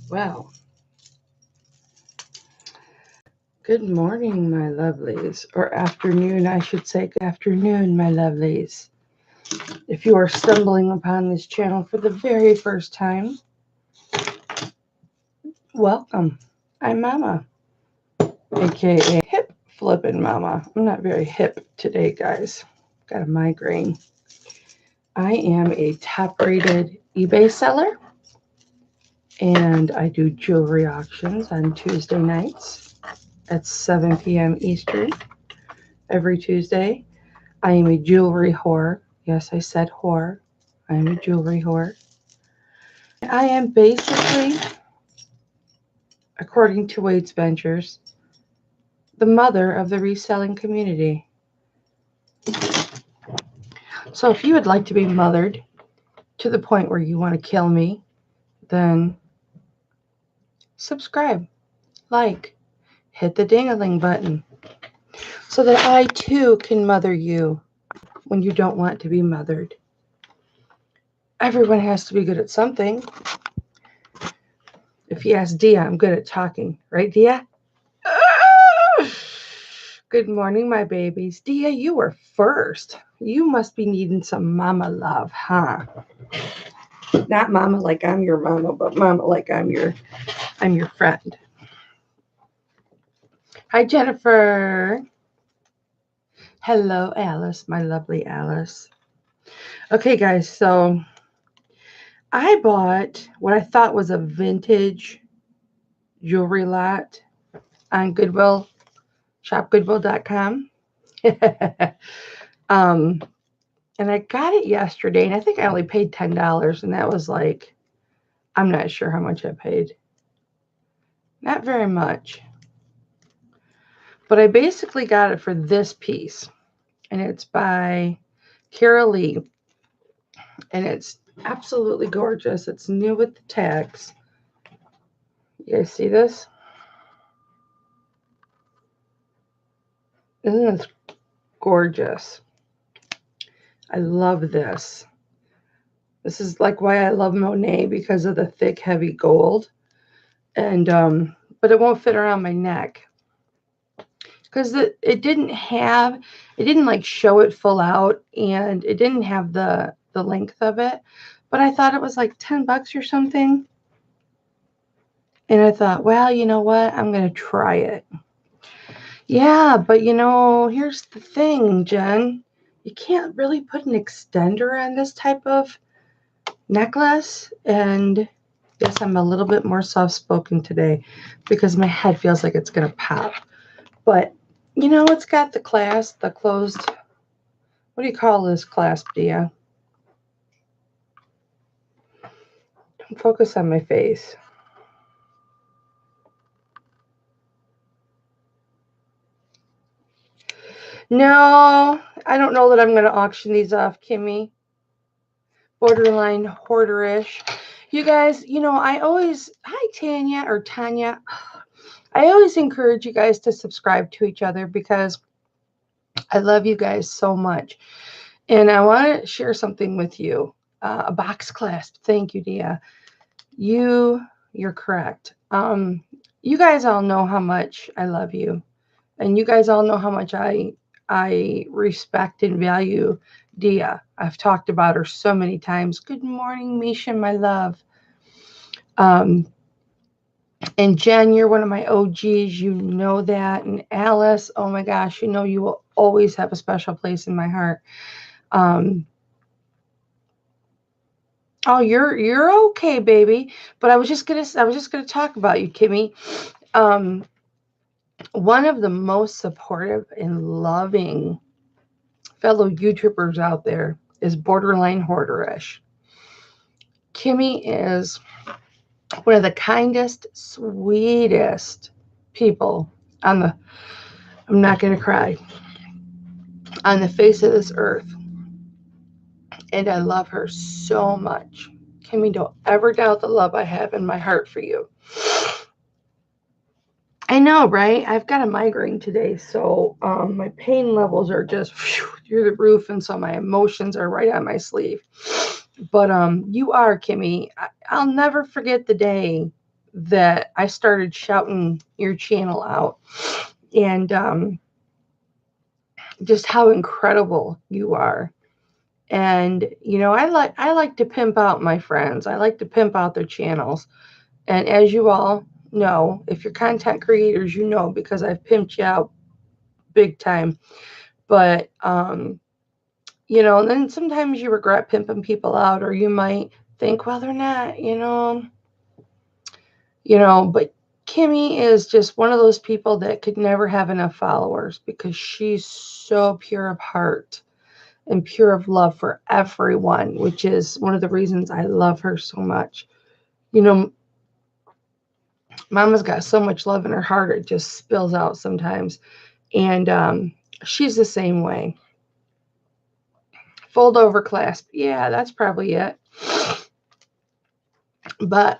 Well, good morning, my lovelies, or afternoon, I should say. Good afternoon, my lovelies. If you are stumbling upon this channel for the very first time, welcome. I'm Mama, aka Hip Flippin' Mama. I'm not very hip today, guys. Got a migraine. I am a top rated eBay seller, and I do jewelry auctions on Tuesday nights at 7 p.m. Eastern every Tuesday. I am a jewelry whore. Yes, I said whore. I am a jewelry whore. I am basically, according to Wade's Ventures, the mother of the reselling community. So if you would like to be mothered to the point where you want to kill me, then subscribe, like, hit the ding-a-ling button so that I too can mother you when you don't want to be mothered. Everyone has to be good at something. If you ask Dia, I'm good at talking, right, Dia? Good morning, my babies. Dia, you were first. You must be needing some mama love, huh? Not mama like I'm your mama, but mama like I'm your friend. Hi, Jennifer. Hello, Alice, my lovely Alice. Okay, guys, so I bought what I thought was a vintage jewelry lot on Goodwill, shopgoodwill.com. And I got it yesterday, and I think I only paid $10, and that was like, I'm not sure how much I paid. Not very much. But I basically got it for this piece, and it's by Carolee, and it's absolutely gorgeous. It's new with the tags. You guys see this? Isn't this gorgeous? I love this. This is like why I love Monet, because of the thick, heavy gold. And but it won't fit around my neck because it didn't like show it full out, and it didn't have the length of it. But I thought it was like $10 or something. And I thought, well, you know what? I'm going to try it. Yeah, but here's the thing, Jen. You can't really put an extender on this type of necklace. And yes, I'm a little bit more soft-spoken today because my head feels like it's going to pop. But, it's got the clasp, the closed, what do you call this clasp, Dia? Don't focus on my face. No, I don't know that I'm going to auction these off, Kimmy. Borderline hoarderish. You guys, I always, hi Tanya or Tanya. I always encourage you guys to subscribe to each other because I love you guys so much. And I want to share something with you. A box clasp. Thank you, Dia. You're correct. You guys all know how much I love you. And you guys all know how much I respect and value Dia. I've talked about her so many times. Good morning, Misha, my love. And Jen, you're one of my OGs. You know that. And Alice, oh my gosh, you will always have a special place in my heart. Oh, you're okay, baby. But I was just gonna talk about you, Kimmy. One of the most supportive and loving fellow YouTubers out there is borderline hoarderish. Kimmy is one of the kindest, sweetest people I'm not going to cry, on the face of this earth. And I love her so much. Kimmy, don't ever doubt the love I have in my heart for you. I know, right? I've got a migraine today, so my pain levels are just through the roof, and so my emotions are right on my sleeve. But you are, Kimmy. I'll never forget the day that I started shouting your channel out, and just how incredible you are. And I like to pimp out my friends. I like to pimp out their channels. And as you all know, if you're content creators, you know, because I've pimped you out big time. But and then sometimes you regret pimping people out, or you might think, well, they're not, but Kimmy is just one of those people that could never have enough followers because she's so pure of heart and pure of love for everyone, which is one of the reasons I love her so much. Mama's got so much love in her heart, it just spills out sometimes. And she's the same way. Fold over clasp. Yeah, that's probably it. But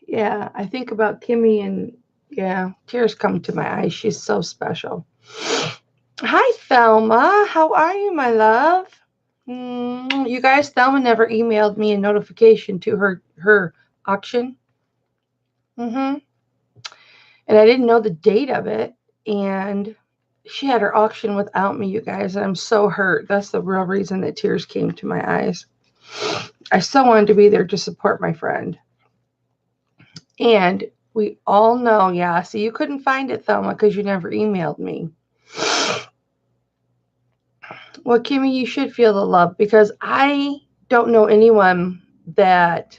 yeah, I think about Kimmy, and yeah, tears come to my eyes. She's so special. Hi, Thelma. How are you, my love? You guys, Thelma never emailed me a notification to her auction. And I didn't know the date of it. And she had her auction without me, you guys. And I'm so hurt. That's the real reason that tears came to my eyes. I so wanted to be there to support my friend. And we all know, yeah, so you couldn't find it, Thelma, because you never emailed me. Well, Kimmy, you should feel the love, because I don't know anyone that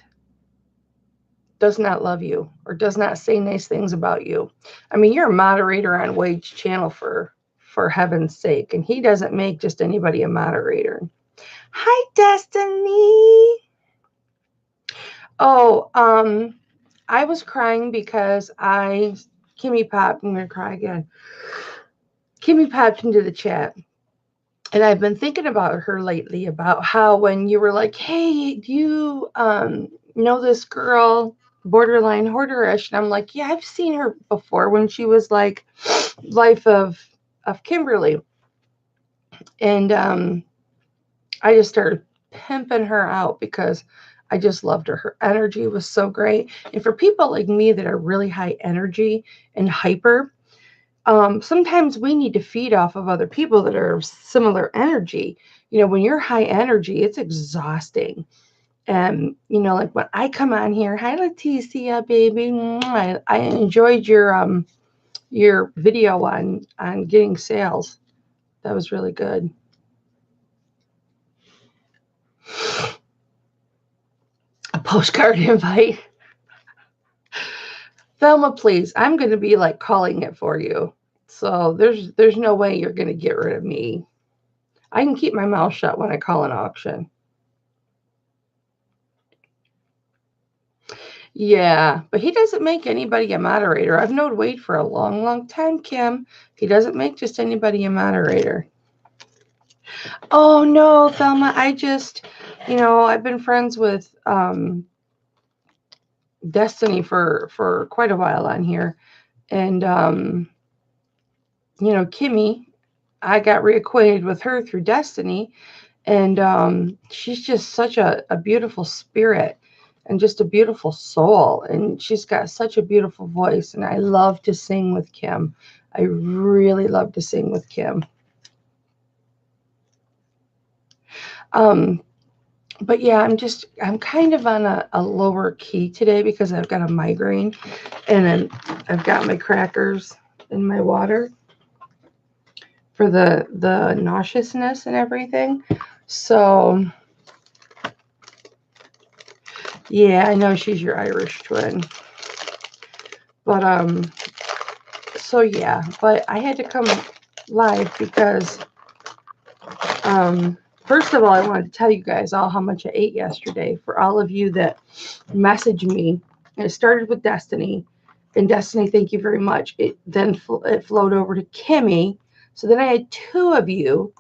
does not love you or does not say nice things about you. I mean, you're a moderator on Wade's channel, for heaven's sake, and he doesn't make just anybody a moderator. Hi, Destiny. Oh, I was crying because Kimmy popped. I'm gonna cry again. Kimmy popped into the chat, and I've been thinking about her lately, about how when you were like, hey, do you know this girl, borderline hoarderish? And I'm like, yeah, I've seen her before when she was like Life of Kimberly. And I just started pimping her out because I just loved her. Her energy was so great. And for people like me that are really high energy and hyper, sometimes we need to feed off of other people that are similar energy. When you're high energy, it's exhausting. And, like when I come on here, hi, Leticia, baby. I enjoyed your video on getting sales. That was really good. A postcard invite. Thelma, please, I'm going to be like calling it for you. So there's no way you're going to get rid of me. I can keep my mouth shut when I call an auction. Yeah, but he doesn't make anybody a moderator. I've known Wade for a long, long time, Kim. He doesn't make just anybody a moderator. Oh, no, Thelma, I just, I've been friends with Destiny for quite a while on here. And, Kimmy, I got reacquainted with her through Destiny. And she's just such a beautiful spirit and just a beautiful soul. And she's got such a beautiful voice. And I love to sing with Kim. I really love to sing with Kim. But yeah, I'm kind of on a lower key today because I've got a migraine, and then I've got my crackers in my water for the nauseousness and everything. So yeah, I know she's your Irish twin. But so yeah, but I had to come live because first of all, I wanted to tell you guys all how much I ate yesterday. For all of you that messaged me, and it started with Destiny. And Destiny, thank you very much. It then it flowed over to Kimmy. So then I had two of you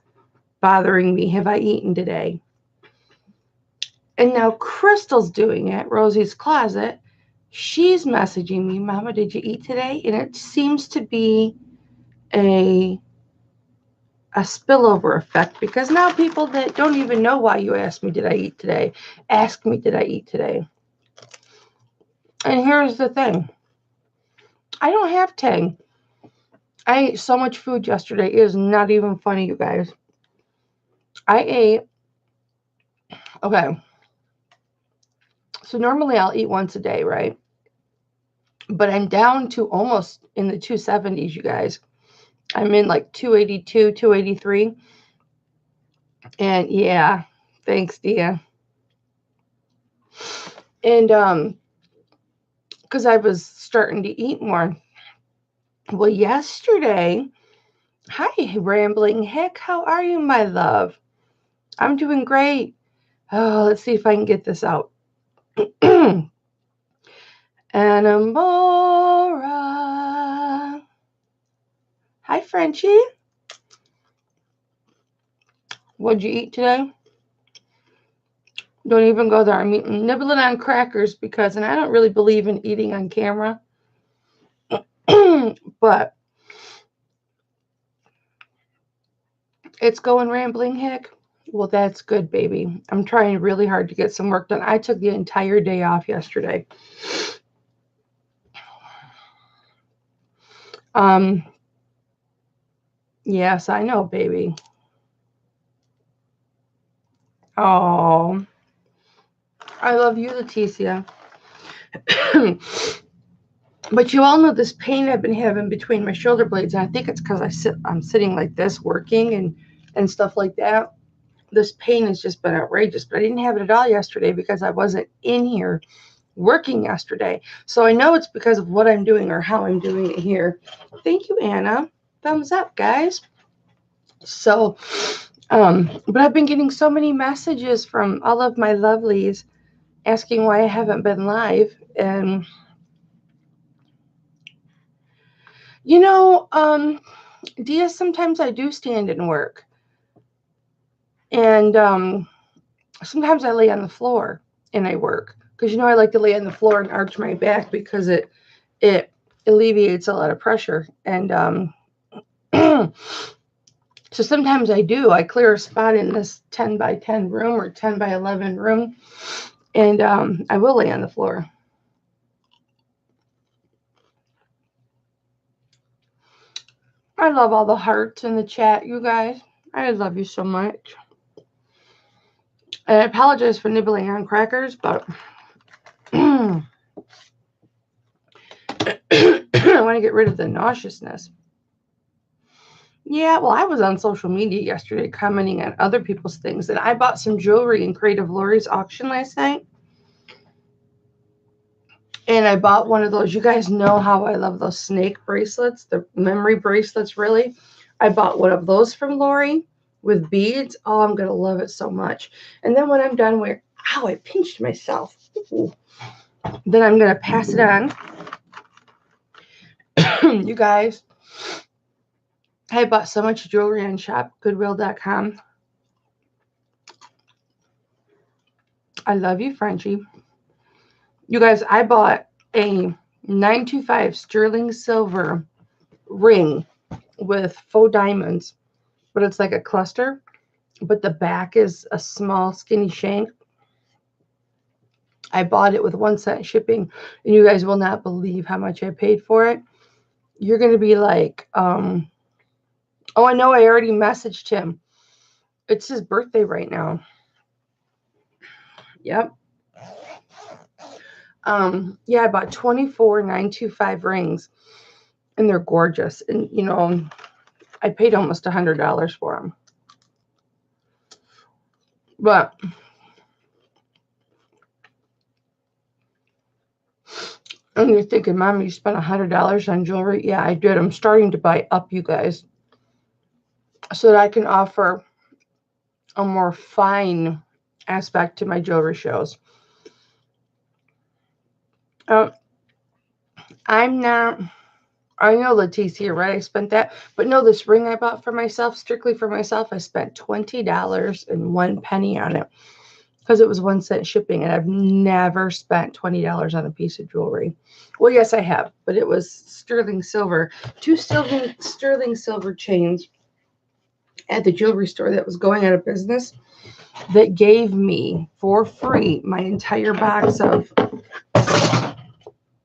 bothering me. Have I eaten today? And now Crystal's doing it, Rosie's Closet. She's messaging me, Mama, did you eat today? And it seems to be a spillover effect, because now people that don't even know why you asked me, did I eat today, ask me, did I eat today? And here's the thing. I don't have Tang. I ate so much food yesterday. It is not even funny, you guys. I ate, okay, so normally I'll eat once a day, right? But I'm down to almost in the 270s, you guys. I'm in like 282, 283. And yeah, thanks, Dia. And because I was starting to eat more. Well, yesterday, hi, Rambling Hick, how are you, my love? I'm doing great. Oh, let's see if I can get this out. Anamora. Hi, Frenchie. What'd you eat today? Don't even go there. I'm nibbling on crackers because, and I don't really believe in eating on camera, but it's going Rambling Hick. Well, that's good, baby. I'm trying really hard to get some work done. I took the entire day off yesterday. Um, yes, I know, baby. Oh, I love you, Leticia. But you all know this pain I've been having between my shoulder blades, and I think it's because I'm sitting like this, working and stuff like that. This pain has just been outrageous. But I didn't have it at all yesterday because I wasn't in here working yesterday. So I know it's because of what I'm doing or how I'm doing it here. Thank you, Anna. Thumbs up, guys. So, but I've been getting so many messages from all of my lovelies asking why I haven't been live. And, you know, Dia, sometimes I do stand and work. And sometimes I lay on the floor and I work. Because, you know, I like to lay on the floor and arch my back because it alleviates a lot of pressure. And so sometimes I do. I clear a spot in this 10 by 10 room or 10 by 11 room, and I will lay on the floor. I love all the hearts in the chat, you guys. I love you so much. And I apologize for nibbling on crackers, but I want to get rid of the nauseousness. Yeah, well, I was on social media yesterday commenting on other people's things, and I bought some jewelry in Creative Lori's auction last night. And I bought one of those. You guys know how I love those snake bracelets, the memory bracelets, really. I bought one of those from Lori with beads. Oh, I'm going to love it so much. And then when I'm done with, ow, I pinched myself. Ooh. Then I'm going to pass it on. You guys, I bought so much jewelry on shopgoodwill.com. I love you, Frenchie. You guys, I bought a 925 sterling silver ring with faux diamonds, but it's like a cluster, but the back is a small skinny shank. I bought it with 1 cent shipping, and you guys will not believe how much I paid for it. You're going to be like, oh, I know, I already messaged him. It's his birthday right now. Yep. Yeah, I bought 24 925 rings, and they're gorgeous. And, you know, I paid almost $100 for them. But and you're thinking, Mom, you spent $100 on jewelry? Yeah, I did. I'm starting to buy up, you guys, so that I can offer a more fine aspect to my jewelry shows. I'm not, I know Leticia, right? I spent that, but no, this ring I bought for myself, strictly for myself, I spent $20 and 1 penny on it because it was 1 cent shipping, and I've never spent $20 on a piece of jewelry. Well, yes, I have, but it was sterling silver, 2 sterling silver chains at the jewelry store that was going out of business that gave me for free my entire box of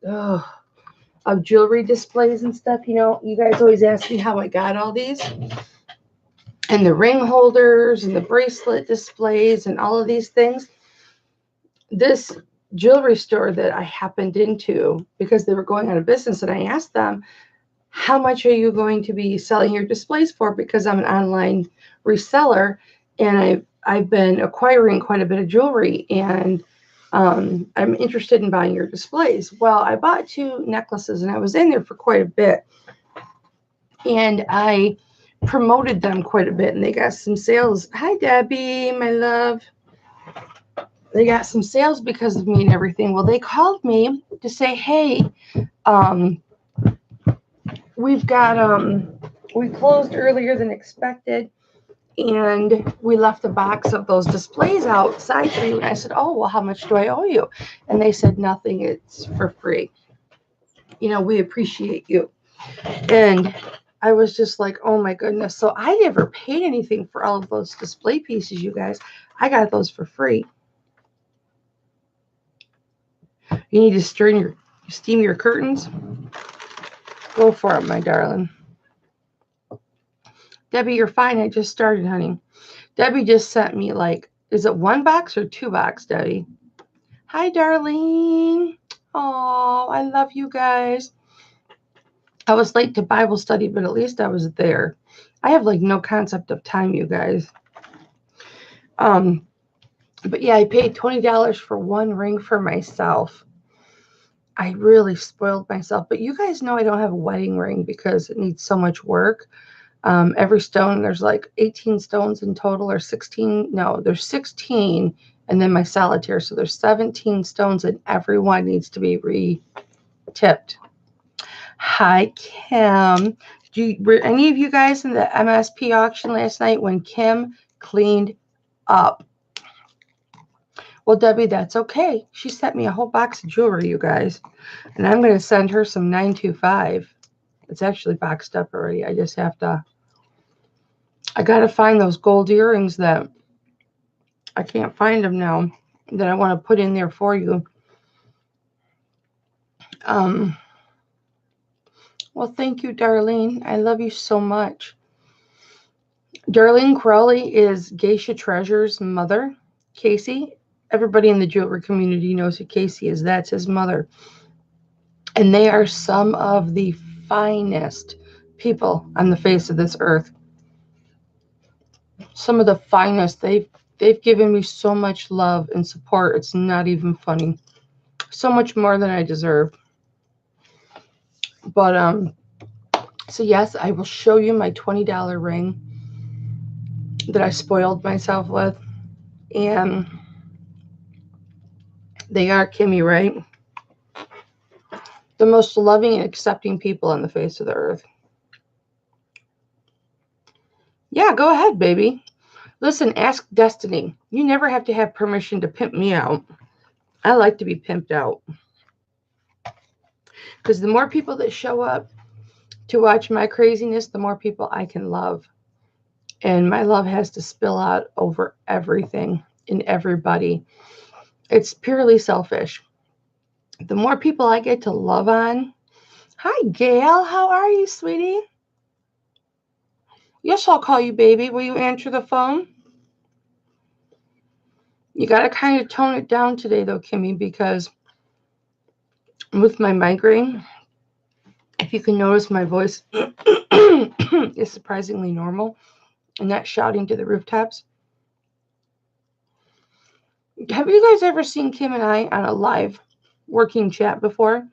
of jewelry displays and stuff. You know, you guys always ask me how I got all these. And the ring holders and the bracelet displays and all of these things. This jewelry store that I happened into because they were going out of business, and I asked them, how much are you going to be selling your displays for? Because I'm an online reseller, and I've been acquiring quite a bit of jewelry, and I'm interested in buying your displays. Well, I bought 2 necklaces, and I was in there for quite a bit, and I promoted them quite a bit, and they got some sales. Hi, Debbie, my love. They got some sales because of me and everything. Well, they called me to say, hey, we've got, we closed earlier than expected, and we left a box of those displays outside for you. And I said, oh, well, how much do I owe you? And they said, nothing, it's for free. You know, we appreciate you. And I was just like, oh my goodness. So I never paid anything for all of those display pieces, you guys. I got those for free. You need to steam your curtains. Go for it, my darling. Debbie, you're fine. I just started, honey. Debbie just sent me, like, is it 1 box or 2 box, Debbie? Hi, darling. Oh, I love you guys. I was late to Bible study, but at least I was there. I have, like, no concept of time, you guys. But yeah, I paid $20 for 1 ring for myself. I really spoiled myself. But you guys know I don't have a wedding ring because it needs so much work. Every stone, there's like 18 stones in total, or 16. No, there's 16, and then my solitaire. So there's 17 stones, and every one needs to be re-tipped. Hi, Kim. Were any of you guys in the MSP auction last night when Kim cleaned up? Well, Debbie, that's okay. She sent me a whole box of jewelry, you guys. And I'm going to send her some 925. It's actually boxed up already. I just have to... I got to find those gold earrings that... I can't find them now, that I want to put in there for you. Well, thank you, Darlene. I love you so much. Darlene Carolee is Geisha Treasure's mother, Casey. Everybody in the jewelry community knows who Casey is. That's his mother. And they are some of the finest people on the face of this earth. Some of the finest. They've given me so much love and support. It's not even funny. So much more than I deserve. But so yes, I will show you my $20 ring that I spoiled myself with. And they are, Kimmy, right? The most loving and accepting people on the face of the earth. Yeah, go ahead, baby. Listen, ask Destiny. You never have to have permission to pimp me out. I like to be pimped out. Because the more people that show up to watch my craziness, the more people I can love. And my love has to spill out over everything and everybody. It's purely selfish. The more people I get to love on. Hi, Gail. How are you, sweetie? Yes, I'll call you, baby. Will you answer the phone? You got to kind of tone it down today, though, Kimmy, because with my migraine, if you can notice, my voice is surprisingly normal and not shouting to the rooftops. Have you guys ever seen Kim and I on a live working chat before?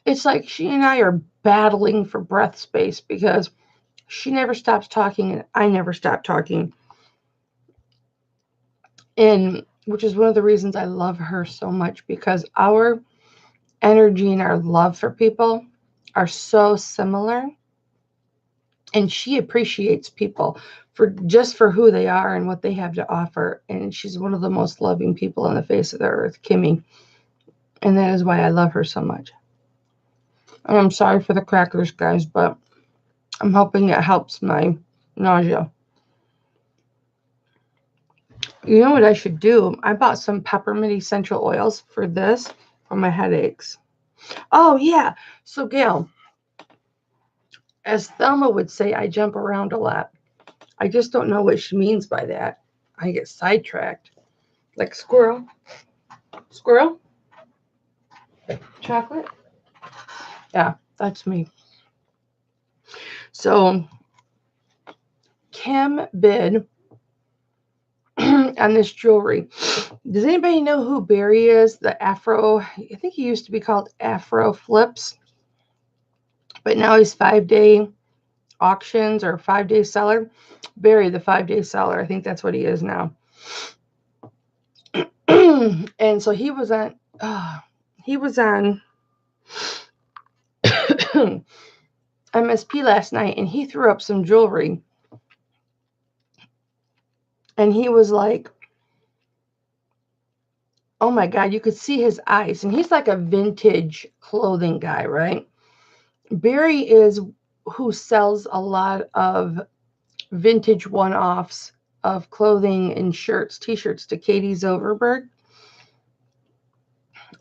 It's like she and I are battling for breath space because she never stops talking and I never stop talking. And which is one of the reasons I love her so much, because our energy and our love for people are so similar. And she appreciates people for who they are and what they have to offer. And she's one of the most loving people on the face of the earth, Kimmy. And that is why I love her so much. And I'm sorry for the crackers, guys, but I'm hoping it helps my nausea. You know what I should do? I bought some peppermint essential oils for this. for my headaches. Oh, yeah. So, Gail, as Thelma would say, I jump around a lot. I just don't know what she means by that. I get sidetracked. Like squirrel. Squirrel? Chocolate? Yeah, that's me. So, Kim bid on this jewelry. Does anybody know who Barry is? The Afro, I think he used to be called Afro Flips, but now he's 5-day auctions or 5-day seller. Barry, the 5-day seller. I think that's what he is now. And so he was on MSP last night, and he threw up some jewelry. And he was like, oh my God, you could see his eyes. And he's like a vintage clothing guy, right? Barry is who sells a lot of vintage one-offs of clothing and shirts, t-shirts to Katie Zilverberg.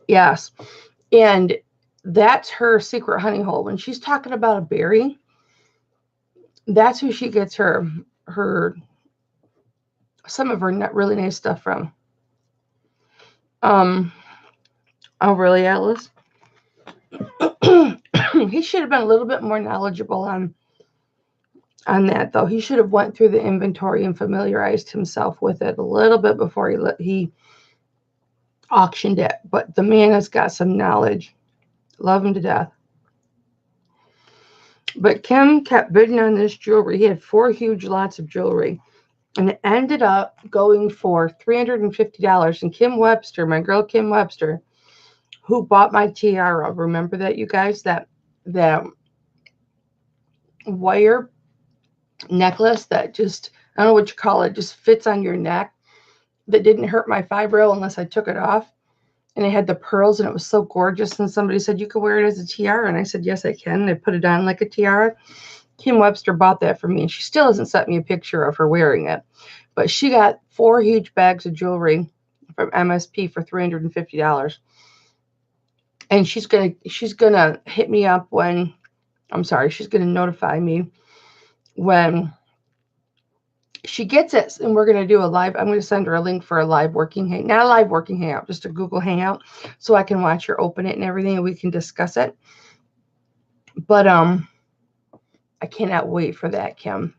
Yes. And that's her secret honey hole. When she's talking about a Barry, that's who she gets her some of her really nice stuff from. Oh really, Alice? He should have been a little bit more knowledgeable on that, though. He should have went through the inventory and familiarized himself with it a little bit before he auctioned it. But the man has got some knowledge. Love him to death. But Kim kept bidding on this jewelry. He had 4 huge lots of jewelry. And it ended up going for $350. And Kim Webster, my girl Kim Webster, who bought my tiara, remember that, you guys? That wire necklace that just, I don't know what you call it, just fits on your neck, that didn't hurt my fibro unless I took it off. And it had the pearls, and it was so gorgeous. And somebody said, you can wear it as a tiara. And I said, yes, I can. And I put it on like a tiara. Kim Webster bought that for me, and she still hasn't sent me a picture of her wearing it. But she got 4 huge bags of jewelry from MSP for $350. And she's gonna hit me up when, she's gonna notify me when she gets it, and we're gonna do a live. I'm gonna send her a link for a live working not a live working hangout, just a Google Hangout, so I can watch her open it and everything, and we can discuss it. But I cannot wait for that, Kim.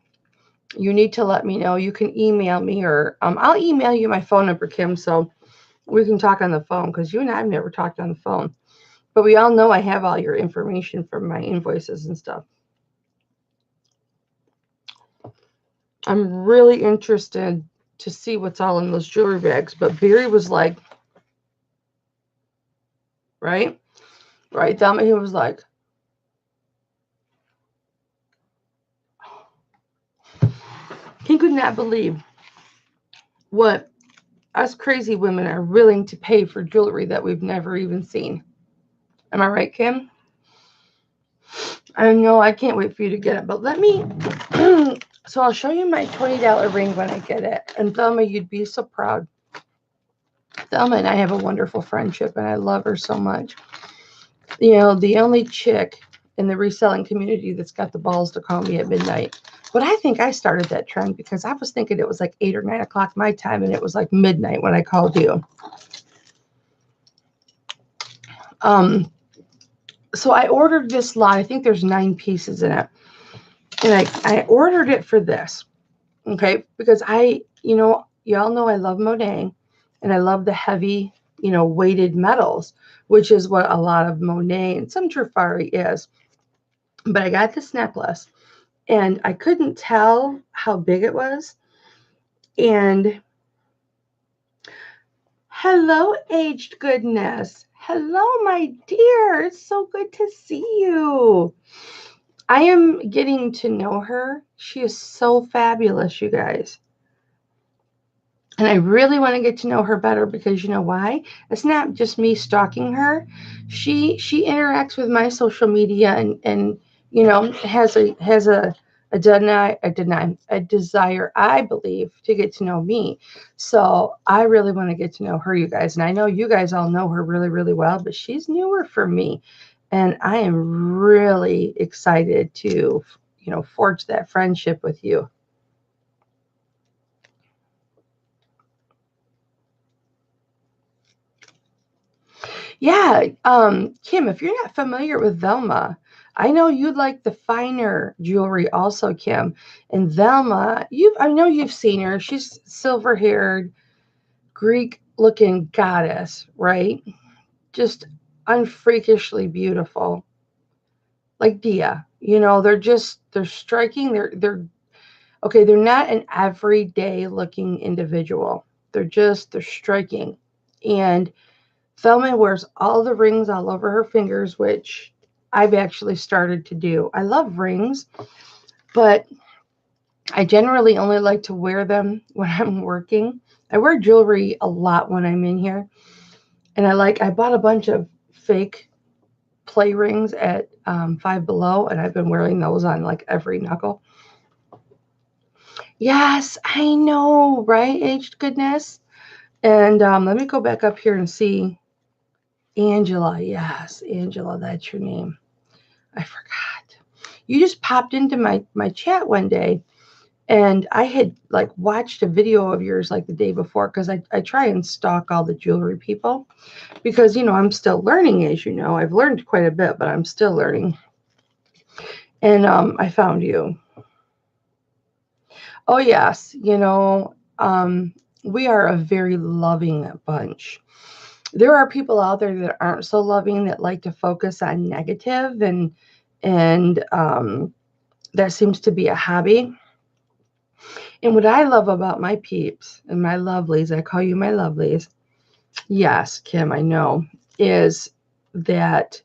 You need to let me know. You can email me, or I'll email you my phone number, Kim, so we can talk on the phone, because you and I have never talked on the phone. But we all know I have all your information from my invoices and stuff. I'm really interested to see what's all in those jewelry bags. But Barry was like, right? Thelma, he was like, he could not believe what us crazy women are willing to pay for jewelry that we've never even seen. Am I right, Kim? I know, I can't wait for you to get it. But let me, so I'll show you my $20 ring when I get it. And Thelma, you'd be so proud. Thelma and I have a wonderful friendship, and I love her so much. You know, the only chick in the reselling community that's got the balls to call me at midnight. But I think I started that trend, because I was thinking it was like 8 or 9 o'clock my time, and it was like midnight when I called you. So I ordered this lot. I think there's 9 pieces in it. And I ordered it for this, okay? Because y'all know I love Monet, and I love the heavy, weighted metals, which is what a lot of Monet and some Trifari is. But I got this necklace, and I couldn't tell how big it was. And hello, aged goodness. Hello, my dear. It's so good to see you. I am getting to know her. She is so fabulous, you guys. And I really want to get to know her better, because you know why? It's not just me stalking her. She interacts with my social media, and has a a desire, I believe, to get to know me. So I really want to get to know her, you guys. And I know you guys all know her really, really well, but she's newer for me. And I am really excited to, forge that friendship with you. Yeah, Kim, if you're not familiar with Velma, I know you like the finer jewelry also, Kim. And Velma, I know you've seen her. She's silver-haired, Greek-looking goddess, right? Just unfreakishly beautiful, like Dia. They're striking. They're okay. They're not an everyday looking individual. They're striking, and Thelma wears all the rings all over her fingers, which I've actually started to do. I love rings, but I generally only like to wear them when I'm working. I wear jewelry a lot when I'm in here. And I bought a bunch of fake play rings at Five Below, and I've been wearing those on like every knuckle. Yes, I know, right? Aged goodness. And let me go back up here and see. Angela, yes, Angela, that's your name. I forgot. You just popped into my chat one day, and I had like watched a video of yours like the day before, because I try and stalk all the jewelry people, because I'm still learning. As you know, I've learned quite a bit, but I'm still learning. And I found you. Oh yes, we are a very loving bunch. There are people out there that aren't so loving, that like to focus on negative, and that seems to be a hobby. And what I love about my peeps and my lovelies, I call you my lovelies, yes, Kim, I know, is that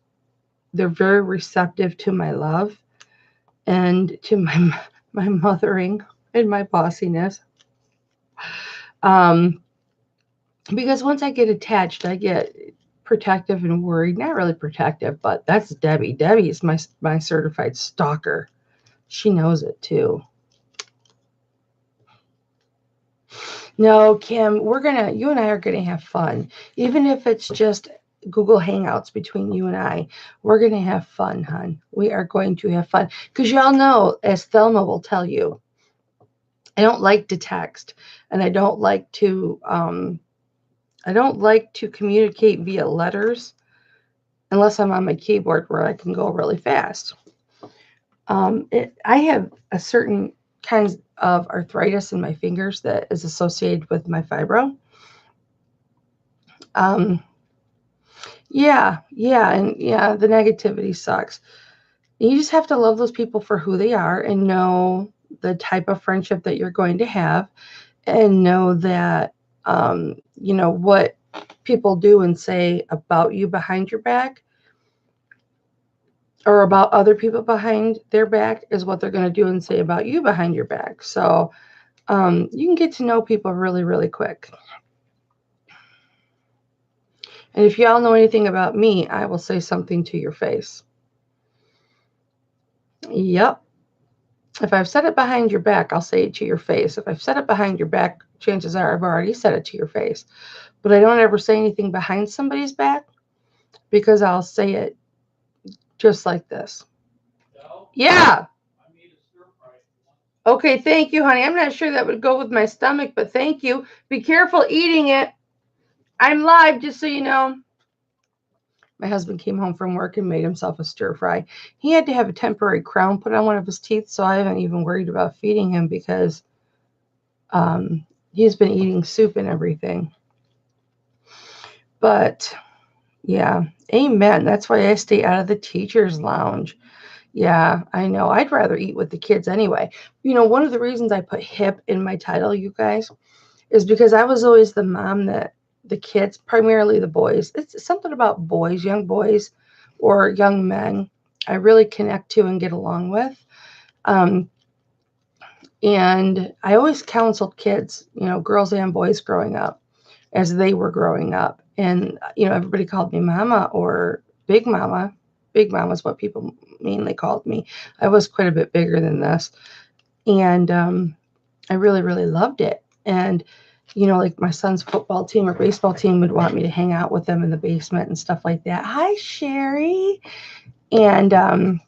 they're very receptive to my love and to my mothering and my bossiness. Um, because once I get attached, I get protective and worried. Not really protective, but that's Debbie. Debbie is my certified stalker. She knows it too. No, Kim, you and I are gonna have fun. Even if it's just Google Hangouts between you and I, we're gonna have fun, hon. We are going to have fun. Because y'all know, as Thelma will tell you, I don't like to text, and I don't like to communicate via letters unless I'm on my keyboard where I can go really fast. I have a certain kind of arthritis in my fingers that is associated with my fibro. Um, yeah, and yeah, the negativity sucks. You just have to love those people for who they are, and know the type of friendship that you're going to have, and know that, what people do and say about you behind your back, or about other people behind their back, is what they're going to do and say about you behind your back. So you can get to know people really, really quick. And if y'all know anything about me, I will say something to your face. Yep. If I've said it behind your back, I'll say it to your face. If I've said it behind your back, chances are I've already said it to your face. But I don't ever say anything behind somebody's back, because I'll say it just like this. Yeah. Okay, thank you, honey. I'm not sure that would go with my stomach, but thank you. Be careful eating it. I'm live, just so you know. My husband came home from work and made himself a stir fry. He had to have a temporary crown put on one of his teeth, so I haven't even worried about feeding him, because he's been eating soup and everything. But yeah, amen. That's why I stay out of the teacher's lounge. Yeah, I know. I'd rather eat with the kids anyway. One of the reasons I put hip in my title, you guys, is because I was always the mom that the kids, primarily the boys, it's something about boys, young boys or young men, I really connect to and get along with. Um, and I always counseled kids, girls and boys growing up, as they were growing up. And, everybody called me mama or big mama. Big mama is what people mainly called me. I was quite a bit bigger than this. And I really, really loved it. And, you know, like my son's football team or baseball team would want me to hang out with them in the basement and stuff like that. Hi, Sherry. And I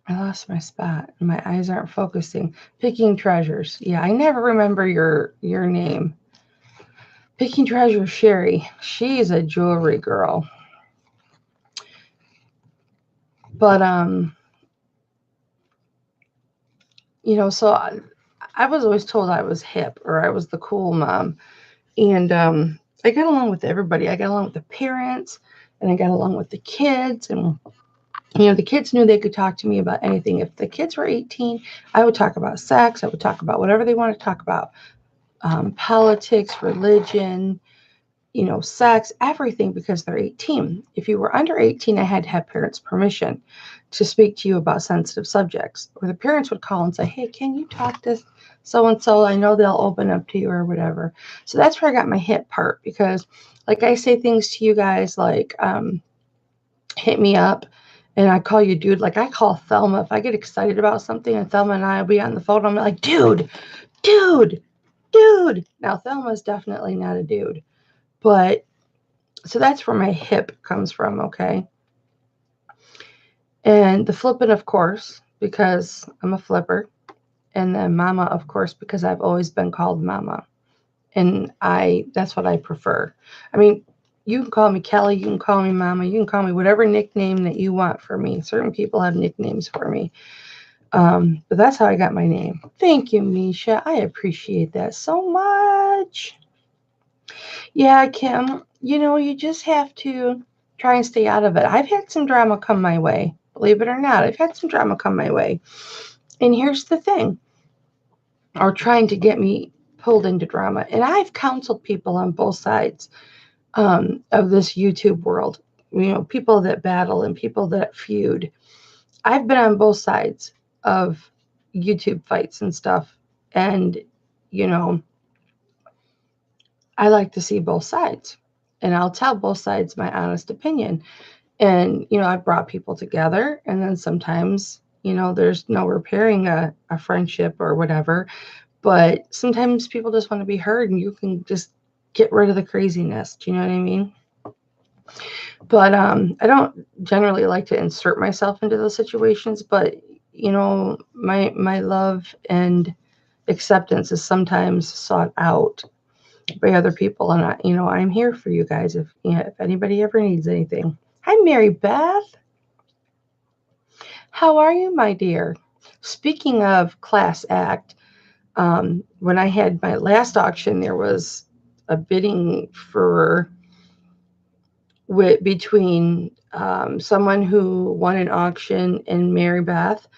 lost my spot. My eyes aren't focusing. Picking Treasures. Yeah, I never remember your name. Picking Treasures, Sherry. She's a jewelry girl. But you know, so I was always told I was hip or I was the cool mom. And I got along with everybody. I got along with the parents and I got along with the kids. And, you know, the kids knew they could talk to me about anything. If the kids were 18, I would talk about sex. I would talk about whatever they wanted to talk about, politics, religion, you know, sex, everything, because they're 18. If you were under 18, I had to have parents' permission to speak to you about sensitive subjects. Or the parents would call and say, hey, can you talk to so and so? I know they'll open up to you or whatever. So that's where I got my hit part, because like I say things to you guys like, hit me up. And I call you dude. Like I call Thelma if I get excited about something, and Thelma and I will be on the phone. I'm like, dude, dude, dude. Now Thelma's definitely not a dude. But so that's where my hip comes from, okay? And the flippin', of course, because I'm a flipper. And then mama, of course, because I've always been called mama. And that's what I prefer. I mean, you can call me Kelly, you can call me mama, you can call me whatever nickname that you want for me. Certain people have nicknames for me. But that's how I got my name. Thank you, Misha. I appreciate that so much. Yeah, Kim, you know, you just have to try and stay out of it. I've had some drama come my way. Believe it or not, I've had some drama come my way. And here's the thing, or trying to get me pulled into drama. And I've counseled people on both sides of this YouTube world, you know, people that battle and people that feud. I've been on both sides of YouTube fights and stuff. And, you know, I like to see both sides. And I'll tell both sides my honest opinion. And, you know, I've brought people together. And then sometimes, you know, there's no repairing a friendship or whatever. But sometimes people just want to be heard and you can just get rid of the craziness. Do you know what I mean? But I don't generally like to insert myself into those situations. But, you know, my love and acceptance is sometimes sought out by other people, and you know, I'm here for you guys if if anybody ever needs anything. Hi, Mary Beth. How are you, my dear? Speaking of class act, when I had my last auction, there was a bidding for between someone who won an auction and Mary Beth,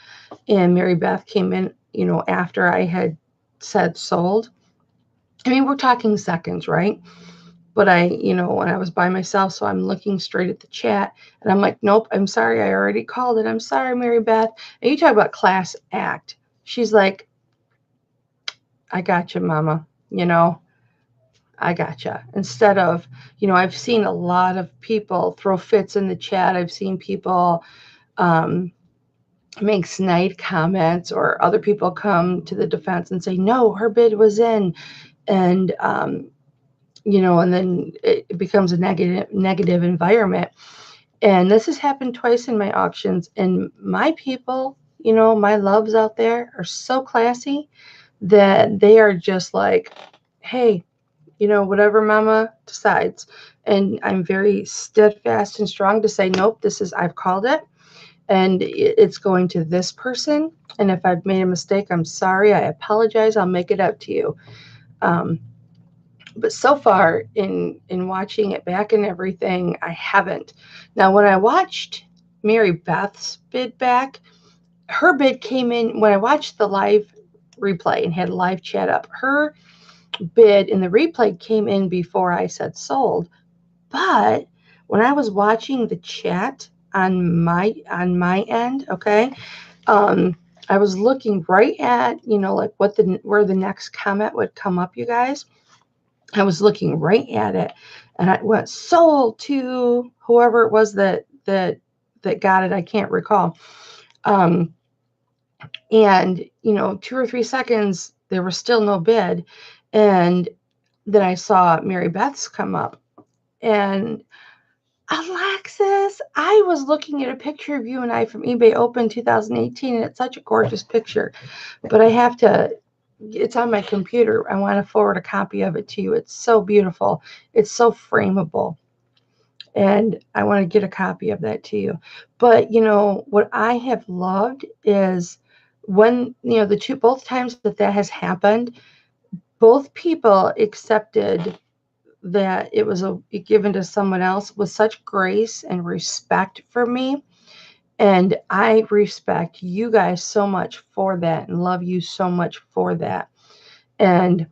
and Mary Beth came in, you know, after I had said sold. I mean, we're talking seconds, right? But you know, when I was by myself, so I'm looking straight at the chat and I'm like, nope, I'm sorry. I already called it. I'm sorry, Mary Beth. And you talk about class act. She's like, I got you, mama. You know, I got you. Instead of, you know, I've seen a lot of people throw fits in the chat. I've seen people um, make snide comments, or other people come to the defense and say, no, her bid was in. And, you know, and then it becomes a negative environment. And this has happened twice in my auctions. And my people, you know, my loves out there are so classy that they are just like, hey, you know, whatever mama decides. And I'm very steadfast and strong to say, nope, I've called it. And it's going to this person. And if I've made a mistake, I'm sorry. I apologize. I'll make it up to you. But so far in watching it back and everything, I haven't. Now, when I watched Mary Beth's bid back, her bid came in when I watched the live replay and had a live chat up. Her bid in the replay came in before I said sold. But when I was watching the chat on my end, okay, I was looking right at, you know, like where the next comment would come up, you guys. I was looking right at it, and I went sold to whoever it was that got it. I can't recall. Um, and 2 or 3 seconds, there was still no bid, and then I saw Mary Beth's come up, and Alexis, I was looking at a picture of you and I from eBay Open 2018, and it's such a gorgeous picture. But it's on my computer. I want to forward a copy of it to you. It's so beautiful. It's so frameable. And I want to get a copy of that to you. But, what I have loved is when, both times that has happened, both people accepted that it was given to someone else with such grace and respect for me. And I respect you guys so much for that and love you so much for that. And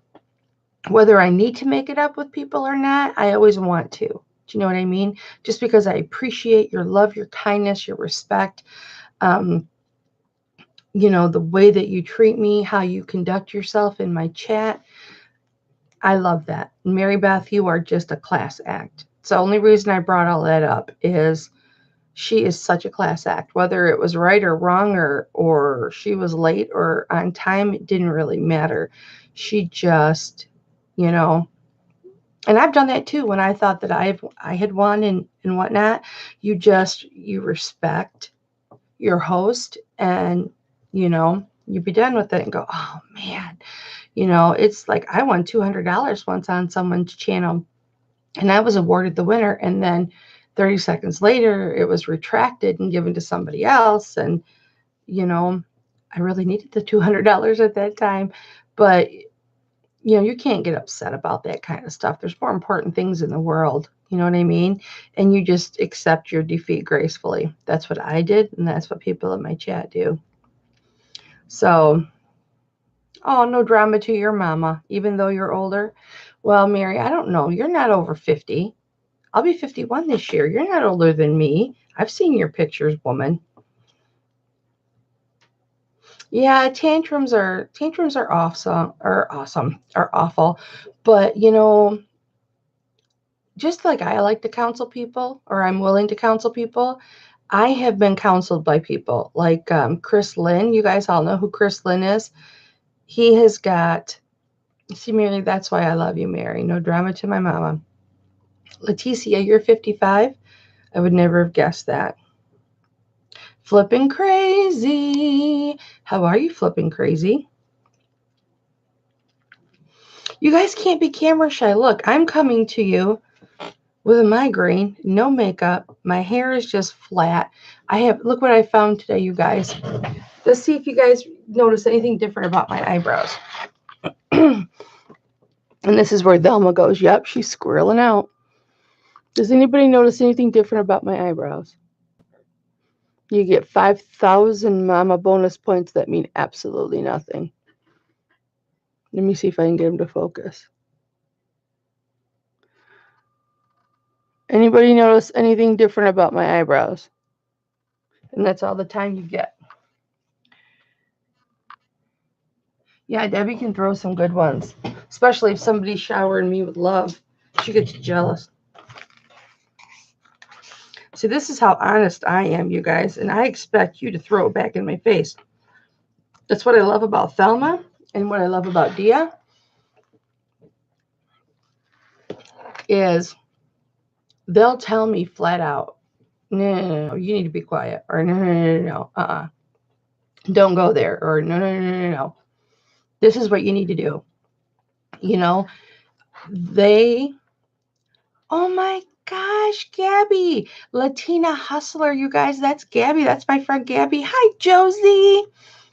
whether I need to make it up with people or not, I always want to. Do you know what I mean? Just because I appreciate your love, your kindness, your respect, the way that you treat me, how you conduct yourself in my chat. I love that. Mary Beth, you are just a class act. It's the only reason I brought all that up is she is such a class act. Whether it was right or wrong or she was late or on time, it didn't really matter. She just, and I've done that too when I thought that I had won and whatnot. You respect your host and, you be done with it and go, oh man, it's like I won $200 once on someone's channel and I was awarded the winner. And then 30 seconds later, it was retracted and given to somebody else. And, I really needed the $200 at that time. But, you can't get upset about that kind of stuff. There's more important things in the world. You know what I mean? And you just accept your defeat gracefully. That's what I did. And that's what people in my chat do. So, oh, no drama to your mama, even though you're older. Well, Mary, I don't know. You're not over 50. I'll be 51 this year. You're not older than me. I've seen your pictures, woman. Yeah, tantrums are awful. But just like I like to counsel people, or I'm willing to counsel people, I have been counseled by people like Chris Lynn. You guys all know who Chris Lynn is. He has got. See, Mary, that's why I love you, Mary. No drama to my mama. Leticia, you're 55. I would never have guessed that. Flipping crazy. How are you, flipping crazy? You guys can't be camera shy. Look, I'm coming to you with a migraine, no makeup. My hair is just flat. Look what I found today, you guys. Let's see if you guys notice anything different about my eyebrows. And this is where Thelma goes. Yep, she's squirreling out. Does anybody notice anything different about my eyebrows? You get 5,000 mama bonus points that mean absolutely nothing. Let me see if I can get them to focus. Anybody notice anything different about my eyebrows? And that's all the time you get. Yeah, Debbie can throw some good ones, especially if somebody's showering me with love. She gets jealous. See, this is how honest I am, you guys, and I expect you to throw it back in my face. That's what I love about Thelma and what I love about Dia is they'll tell me flat out, no, you need to be quiet, or no, don't go there, or no. This is what you need to do. Oh my gosh, Gabby, Latina Hustler, you guys, that's Gabby. That's my friend Gabby. Hi, Josie.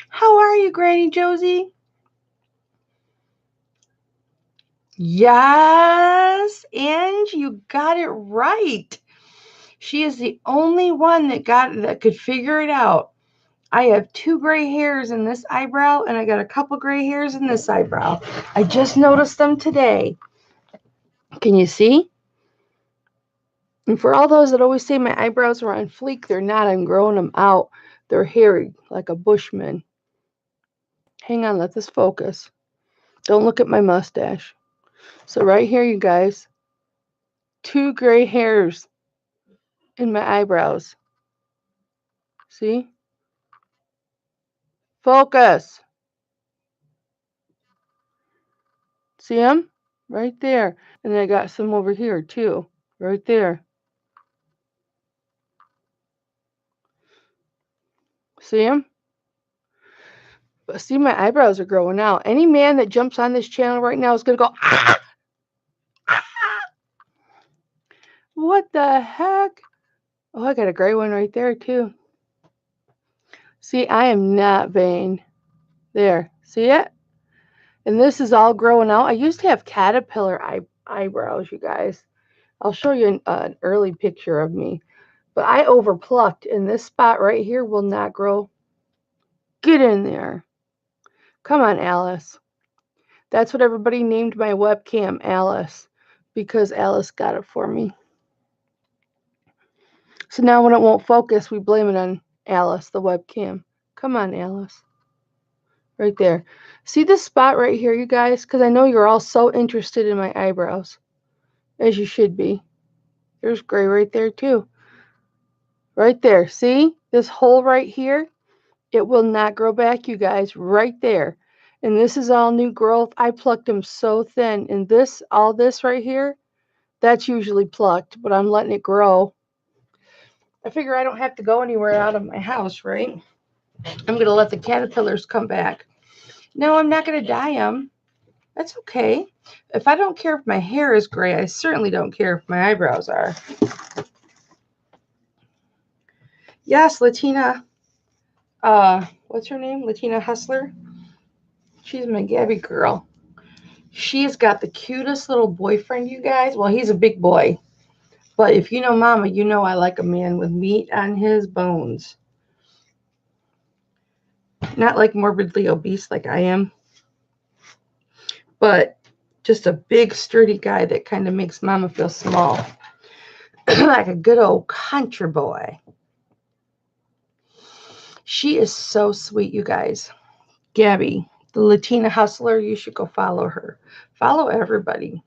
How are you, Granny Josie? Yes, Ange, you got it right. She is the only one that could figure it out. I have 2 gray hairs in this eyebrow, and I got a couple gray hairs in this eyebrow. I just noticed them today. Can you see? And for all those that always say my eyebrows are on fleek, they're not. I'm growing them out. They're hairy, like a bushman. Hang on, let this focus. Don't look at my mustache. So right here, you guys, 2 gray hairs in my eyebrows. See? Focus. See them? Right there. And then I got some over here too. Right there. See them? But see, my eyebrows are growing out. Any man that jumps on this channel right now is going to go, ah! What the heck? Oh, I got a gray one right there too. See, I am not vain. There. See it? And this is all growing out. I used to have caterpillar eyebrows, you guys. I'll show you an early picture of me. But I overplucked, and this spot right here will not grow. Get in there. Come on, Alice. That's what everybody named my webcam, Alice, because Alice got it for me. So now when it won't focus, we blame it on Alice, the webcam. Come on, Alice. Right there. See this spot right here, you guys? Because I know you're all so interested in my eyebrows, as you should be. There's gray right there, too. Right there. See? This hole right here? It will not grow back, you guys. Right there. And this is all new growth. I plucked them so thin. And this, all this right here, that's usually plucked, but I'm letting it grow. I figure I don't have to go anywhere out of my house, right? I'm going to let the caterpillars come back. No, I'm not going to dye them. That's okay. If I don't care if my hair is gray, I certainly don't care if my eyebrows are. Yes, Latina. What's her name? Latina Hustler. She's my Gabby girl. She's got the cutest little boyfriend, you guys. Well, he's a big boy. But if you know Mama, you know I like a man with meat on his bones. Not like morbidly obese like I am, but just a big, sturdy guy that kind of makes Mama feel small. Like a good old country boy. She is so sweet, you guys. Gabby, the Latina Hustler, you should go follow her. Follow everybody.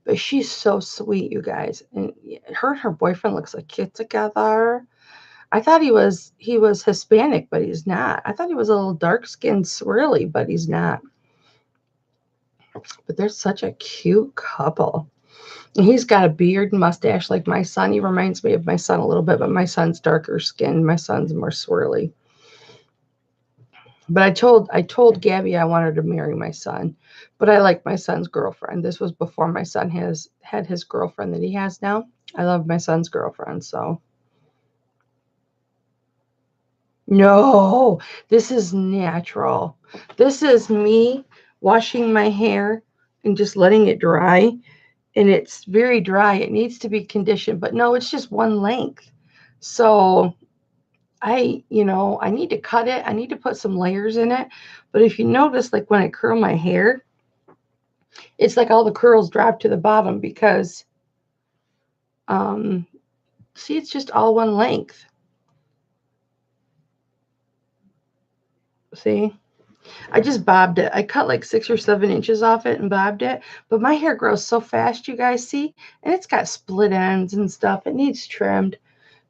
But she's so sweet, you guys. And her boyfriend looks like kids together. I thought he was Hispanic, but he's not. I thought he was a little dark-skinned swirly, but he's not. But they're such a cute couple. And he's got a beard and mustache like my son. He reminds me of my son a little bit, but my son's darker skinned. My son's more swirly. But I told Gabby I wanted to marry my son, but I like my son's girlfriend. This was before my son had his girlfriend that he has now. I love my son's girlfriend, so. No, this is natural. This is me washing my hair and just letting it dry. And it's very dry. It needs to be conditioned, but no, it's just one length. So I need to cut it. I need to put some layers in it. But if you notice, like when I curl my hair, it's like all the curls drop to the bottom because, see, it's just all one length. See? I just bobbed it. I cut like 6 or 7 inches off it and bobbed it. But my hair grows so fast, you guys see? And it's got split ends and stuff. It needs trimmed.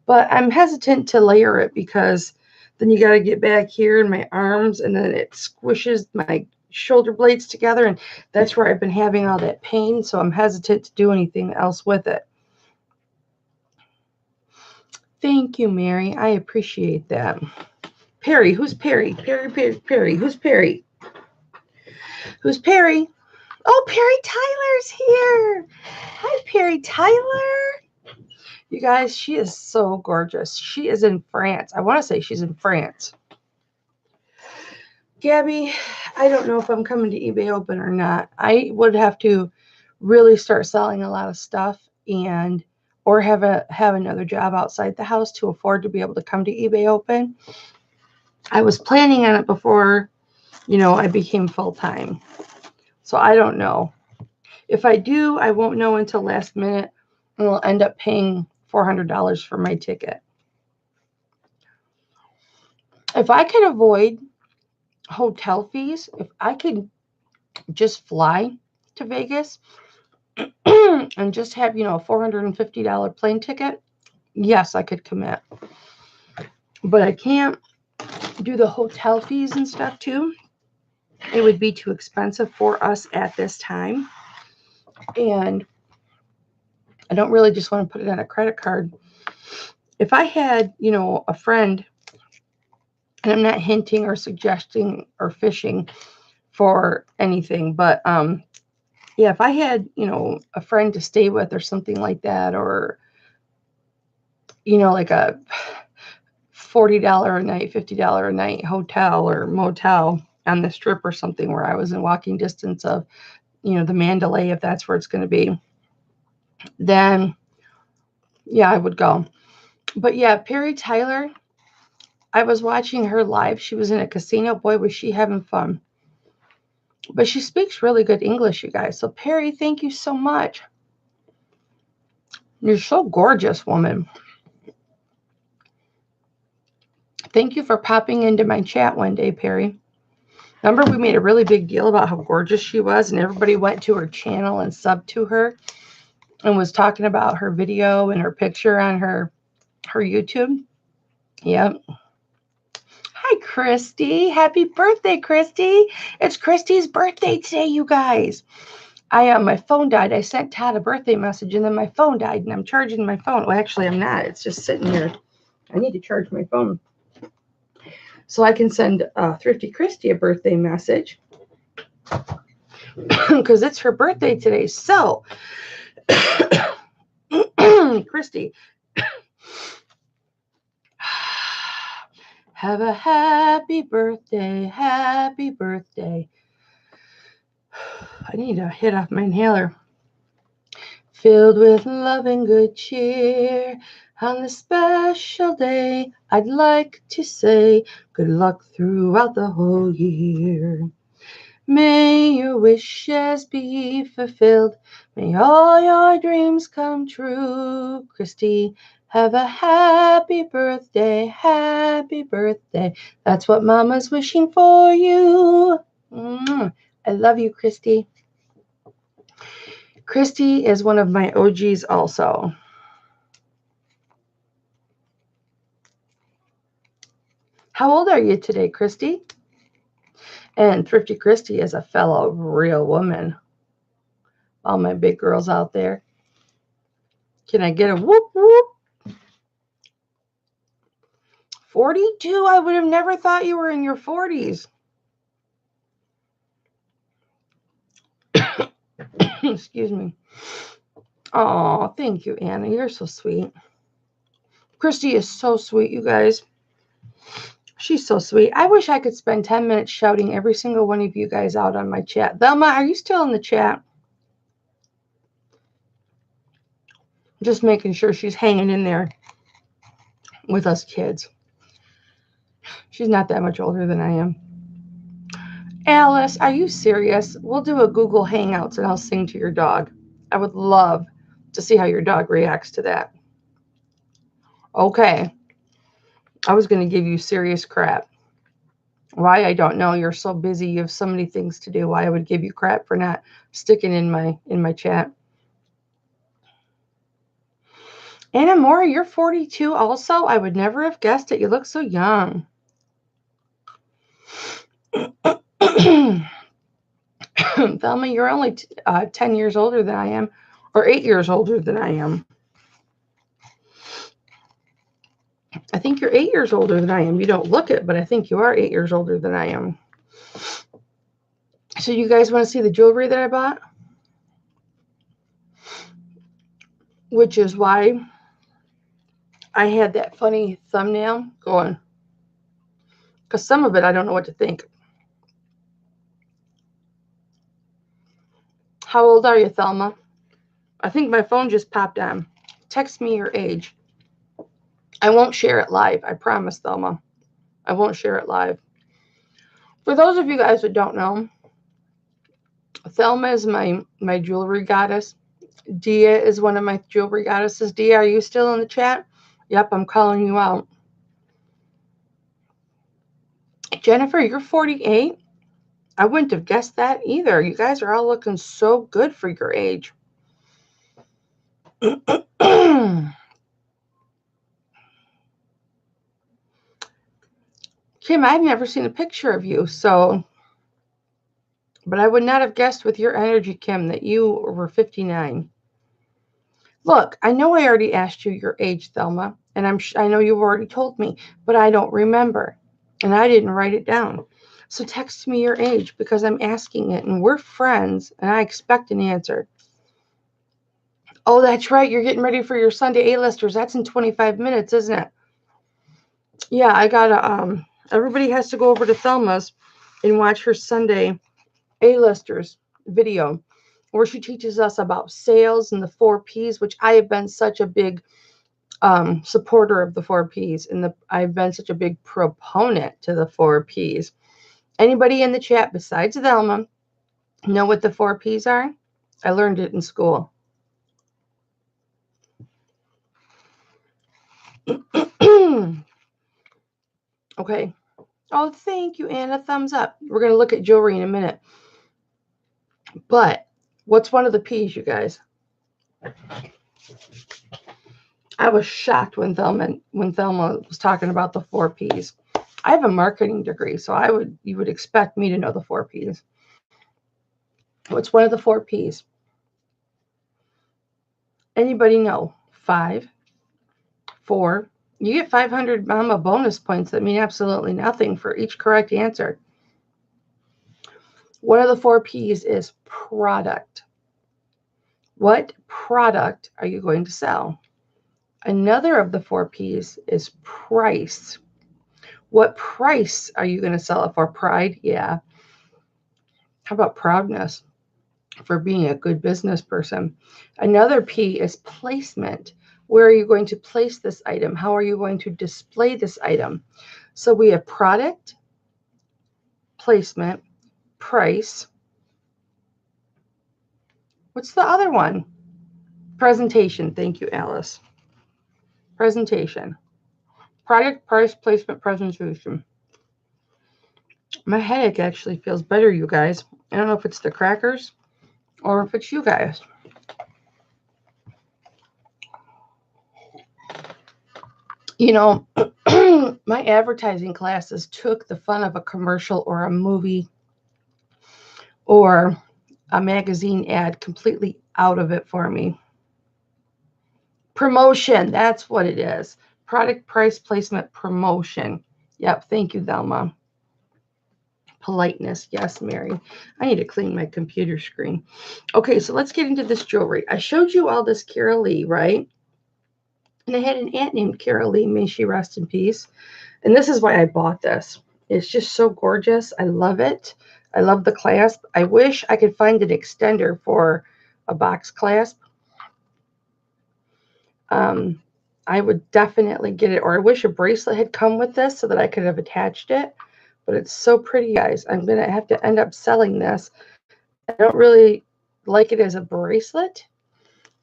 But I'm hesitant to layer it because then you got to get back here in my arms and then it squishes my shoulder blades together. And that's where I've been having all that pain. So I'm hesitant to do anything else with it. Thank you, Mary. I appreciate that. Perry, who's Perry? Perry. Who's Perry? Who's Perry? Oh, Perry Tyler's here. Hi, Perry Tyler. You guys, she is so gorgeous. She is in France. I want to say she's in France. Gabby, I don't know if I'm coming to eBay Open or not. I would have to really start selling a lot of stuff or have another job outside the house to afford to be able to come to eBay Open. I was planning on it before, I became full-time. So I don't know. If I do, I won't know until last minute, and I'll end up paying $400 for my ticket. If I could avoid hotel fees, if I could just fly to Vegas and just have, you know, a $450 plane ticket, yes, I could commit. But I can't do the hotel fees and stuff too. It would be too expensive for us at this time. And I don't really just want to put it on a credit card. If I had, you know, a friend, and I'm not hinting or suggesting or fishing for anything, but yeah, if I had, you know, a friend to stay with or something like that, or, you know, like a $40 a night, $50 a night hotel or motel on the strip or something where I was in walking distance of, you know, the Mandalay, if that's where it's going to be, then yeah, I would go. But yeah, Perry Tyler, I was watching her live. She was in a casino. Boy, was she having fun. But she speaks really good English, you guys. So Perry, thank you so much. You're so gorgeous, woman. Thank you for popping into my chat one day, Perry. Remember, we made a really big deal about how gorgeous she was, and everybody went to her channel and subbed to her and was talking about her video and her picture on her YouTube. Yep. Hi, Christy. Happy birthday, Christy. It's Christy's birthday today, you guys. My phone died. I sent Todd a birthday message, and then my phone died, and I'm charging my phone. Well, actually, I'm not. It's just sitting here. I need to charge my phone so I can send Thrifty Christy a birthday message because it's her birthday today. So, Christy, have a happy birthday. Happy birthday. I need to hit off my inhaler. Filled with love and good cheer, on this special day, I'd like to say good luck throughout the whole year. May your wishes be fulfilled. May all your dreams come true. Christy, have a happy birthday, happy birthday. That's what Mama's wishing for you. I love you, Christy. Christy is one of my OGs also. How old are you today, Christy? And Thrifty Christy is a fellow real woman. All my big girls out there. Can I get a whoop whoop? 42? I would have never thought you were in your 40s. Excuse me. Oh, thank you, Anna. You're so sweet. Christy is so sweet, you guys. She's so sweet. I wish I could spend 10 minutes shouting every single one of you guys out on my chat. Velma, are you still in the chat? Just making sure she's hanging in there with us kids. She's not that much older than I am. Alice, are you serious? We'll do a Google Hangouts and I'll sing to your dog. I would love to see how your dog reacts to that. Okay. I was going to give you serious crap. Why, I don't know. You're so busy. You have so many things to do. Why I would give you crap for not sticking in my chat. Anna Moore, you're 42 also? I would never have guessed it. You look so young. Thelma, you're only 10 years older than I am, or 8 years older than I am. I think you're 8 years older than I am. You don't look it, but I think you are 8 years older than I am. So you guys want to see the jewelry that I bought? Which is why I had that funny thumbnail going. Because some of it, I don't know what to think. How old are you, Thelma? I think my phone just popped on. Text me your age. I won't share it live. I promise, Thelma. I won't share it live. For those of you guys that don't know, Thelma is my jewelry goddess. Dia is one of my jewelry goddesses. Dia, are you still in the chat? Yep, I'm calling you out. Jennifer, you're 48? I wouldn't have guessed that either. You guys are all looking so good for your age. Kim, I've never seen a picture of you, so, but I would not have guessed with your energy, Kim, that you were 59. Look, I know I already asked you your age, Thelma, and I know you've already told me, but I don't remember, and I didn't write it down. So text me your age because I'm asking it, and we're friends, and I expect an answer. Oh, that's right. You're getting ready for your Sunday A-listers. That's in 25 minutes, isn't it? Yeah, I gotta, everybody has to go over to Thelma's and watch her Sunday A-listers video where she teaches us about sales and the 4 Ps, which I have been such a big supporter of the 4 Ps, and I've been such a big proponent to the 4 Ps. Anybody in the chat besides Thelma know what the 4 Ps are? I learned it in school. Okay. Oh, thank you, Anna. Thumbs up. We're going to look at jewelry in a minute. But what's one of the P's, you guys? I was shocked when Thelma was talking about the 4 Ps. I have a marketing degree, so you would expect me to know the 4 Ps. What's one of the 4 Ps? Anybody know? 5, 4. You get 500 mama bonus points that mean absolutely nothing for each correct answer. One of the 4 Ps is product. What product are you going to sell? Another of the 4 Ps is price. What price are you going to sell it for? Pride? Yeah. How about proudness? For being a good business person. Another P is placement. Where are you going to place this item? How are you going to display this item? So we have product, placement, price. What's the other one? Presentation. Thank you, Alice. Presentation. Product, price, placement, presentation. My headache actually feels better, you guys. I don't know if it's the crackers or if it's you guys. You know, my advertising classes took the fun of a commercial or a movie or a magazine ad completely out of it for me. Promotion, that's what it is. Product, price, placement, promotion. Yep, thank you, Thelma. Politeness, yes, Mary. I need to clean my computer screen. Okay, so let's get into this jewelry. I showed you all this Carolee, right? And I had an aunt named Carolee, may she rest in peace. And this is why I bought this. It's just so gorgeous. I love it. I love the clasp. I wish I could find an extender for a box clasp. I would definitely get it, or I wish a bracelet had come with this so that I could have attached it. But it's so pretty, guys. I'm going to have to end up selling this. I don't really like it as a bracelet,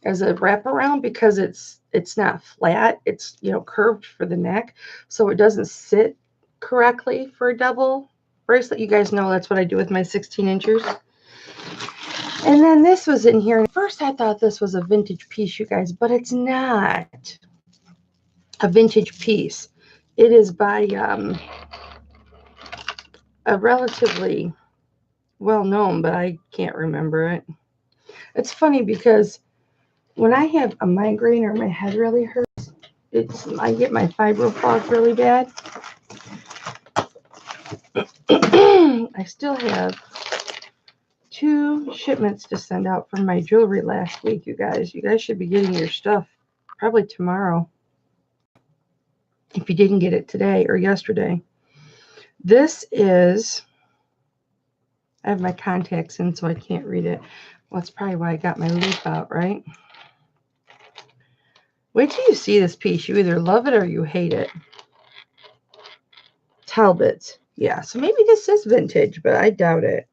as a wraparound, because it's not flat. It's, you know, curved for the neck, so it doesn't sit correctly for a double bracelet. You guys know that's what I do with my 16 inchers. And then this was in here. And first I thought this was a vintage piece, you guys, but it's not a vintage piece. It is by a relatively well-known, but I can't remember it. It's funny because when I have a migraine or my head really hurts, I get my fibro fog really bad. I still have 2 shipments to send out from my jewelry last week, you guys. You guys should be getting your stuff probably tomorrow, if you didn't get it today or yesterday. This is, I have my contacts in, so I can't read it. Well, that's probably why I got my loupe out, right? Wait till you see this piece. You either love it or you hate it. Talbot. Yeah, so maybe this is vintage, but I doubt it.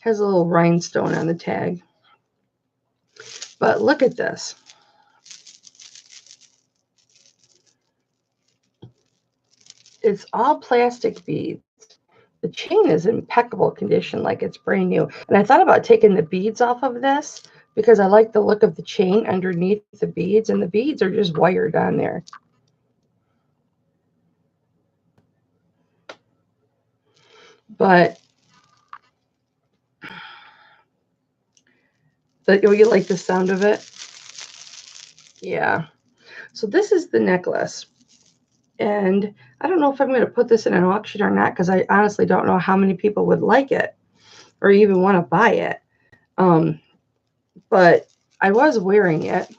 Has a little rhinestone on the tag. But look at this. It's all plastic beads. The chain is in impeccable condition, like it's brand new. And I thought about taking the beads off of this because I like the look of the chain underneath the beads, and the beads are just wired on there. But you like the sound of it? Yeah. So this is the necklace. And I don't know if I'm going to put this in an auction or not, because I honestly don't know how many people would like it or even want to buy it. But I was wearing it.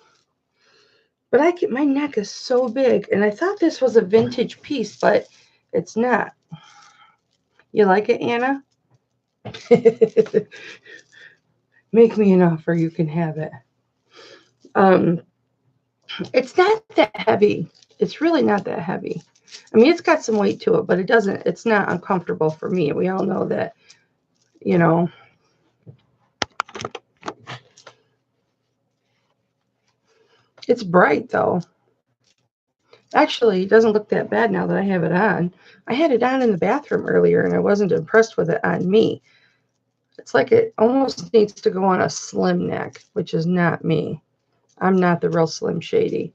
But my neck is so big, and I thought this was a vintage piece, but it's not. You like it, Anna? Make me an offer, you can have it. It's not that heavy. It's really not that heavy. I mean, it's got some weight to it, but it's not uncomfortable for me. We all know that, you know. It's bright, though. Actually, it doesn't look that bad now that I have it on. I had it on in the bathroom earlier, and I wasn't impressed with it on me. It's like it almost needs to go on a slim neck, which is not me. I'm not the real Slim Shady.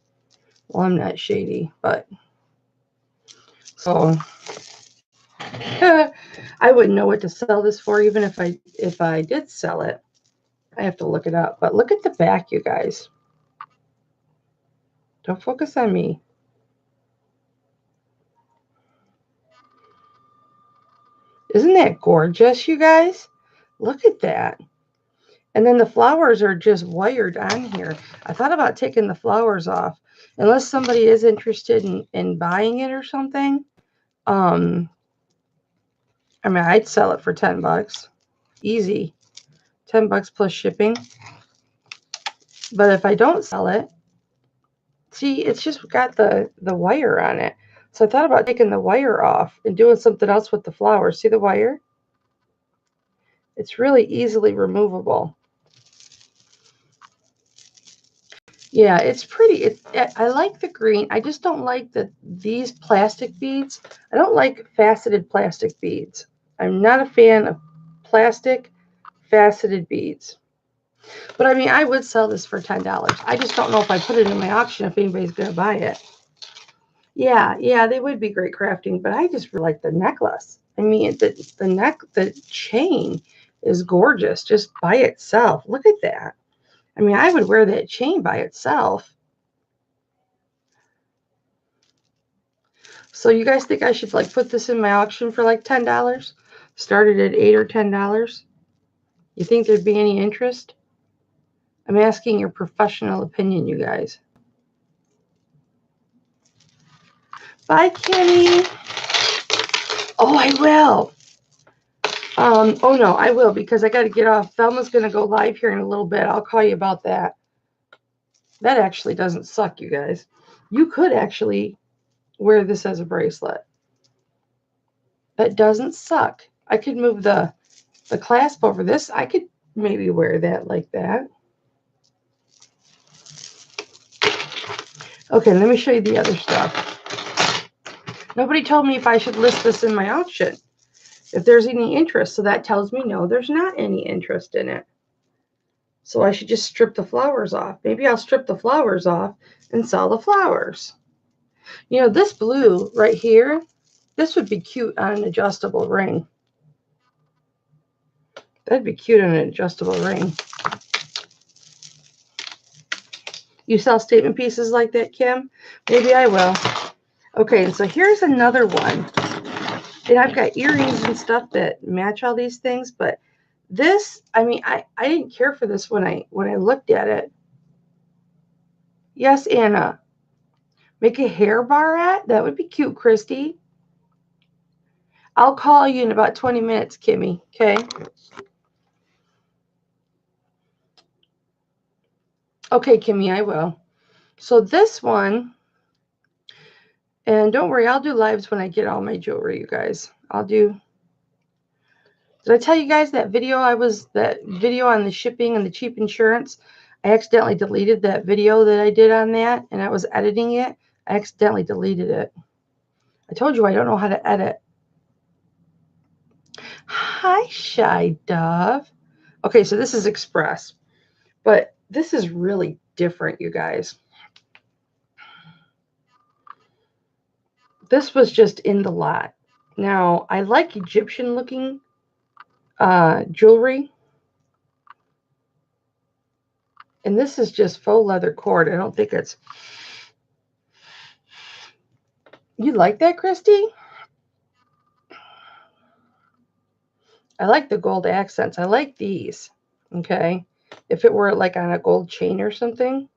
Well, I'm not shady, but so I wouldn't know what to sell this for, even if I did sell it. I have to look it up. But look at the back, you guys. Don't focus on me. Isn't that gorgeous, you guys? Look at that. And then the flowers are just wired on here. I thought about taking the flowers off. Unless somebody is interested in buying it or something. I mean, I'd sell it for 10 bucks. Easy. 10 bucks plus shipping. But if I don't sell it, see, it's just got the wire on it. So I thought about taking the wire off and doing something else with the flowers. See the wire? It's really easily removable. Yeah, it's pretty. I like the green. I just don't like these plastic beads. I don't like faceted plastic beads. I'm not a fan of plastic faceted beads. But I mean, I would sell this for $10. I just don't know if I put it in my auction if anybody's going to buy it. Yeah, they would be great crafting, but I just really like the necklace. I mean, the chain is gorgeous just by itself. Look at that. I mean, I would wear that chain by itself. So you guys think I should like put this in my auction for like $10? Started at $8 or $10? You think there'd be any interest? I'm asking your professional opinion, you guys. Bye, Kimmy. Oh, I will. Oh no, I will, because I got to get off. Velma's going to go live here in a little bit. I'll call you about that. That actually doesn't suck, you guys. You could actually wear this as a bracelet. That doesn't suck. I could move the clasp over this. I could maybe wear that like that. Okay, let me show you the other stuff. Nobody told me if I should list this in my auction, if there's any interest. So that tells me no, there's not any interest in it. So I should just strip the flowers off. Maybe I'll strip the flowers off and sell the flowers. You know, this blue right here, this would be cute on an adjustable ring. That'd be cute on an adjustable ring. You sell statement pieces like that, Kim? Maybe I will. Okay, and so here's another one. And I've got earrings and stuff that match all these things, but this, I mean, I didn't care for this when I looked at it. Yes, Anna. Make a hair bar at? That would be cute, Christy. I'll call you in about 20 minutes, Kimmy, okay? Okay, Kimmy, I will. So this one, and don't worry, I'll do lives when I get all my jewelry, you guys. Did I tell you guys that video that video on the shipping and the cheap insurance? I accidentally deleted that video that I did on that, and I was editing it. I accidentally deleted it. I told you I don't know how to edit. Hi, Shy Dove. Okay, so this is Express, but this is really different, you guys. This was just in the lot. Now, I like Egyptian looking jewelry. And this is just faux leather cord. I don't think it's... You like that, Christy? I like the gold accents. I like these. Okay. If it were like on a gold chain or something.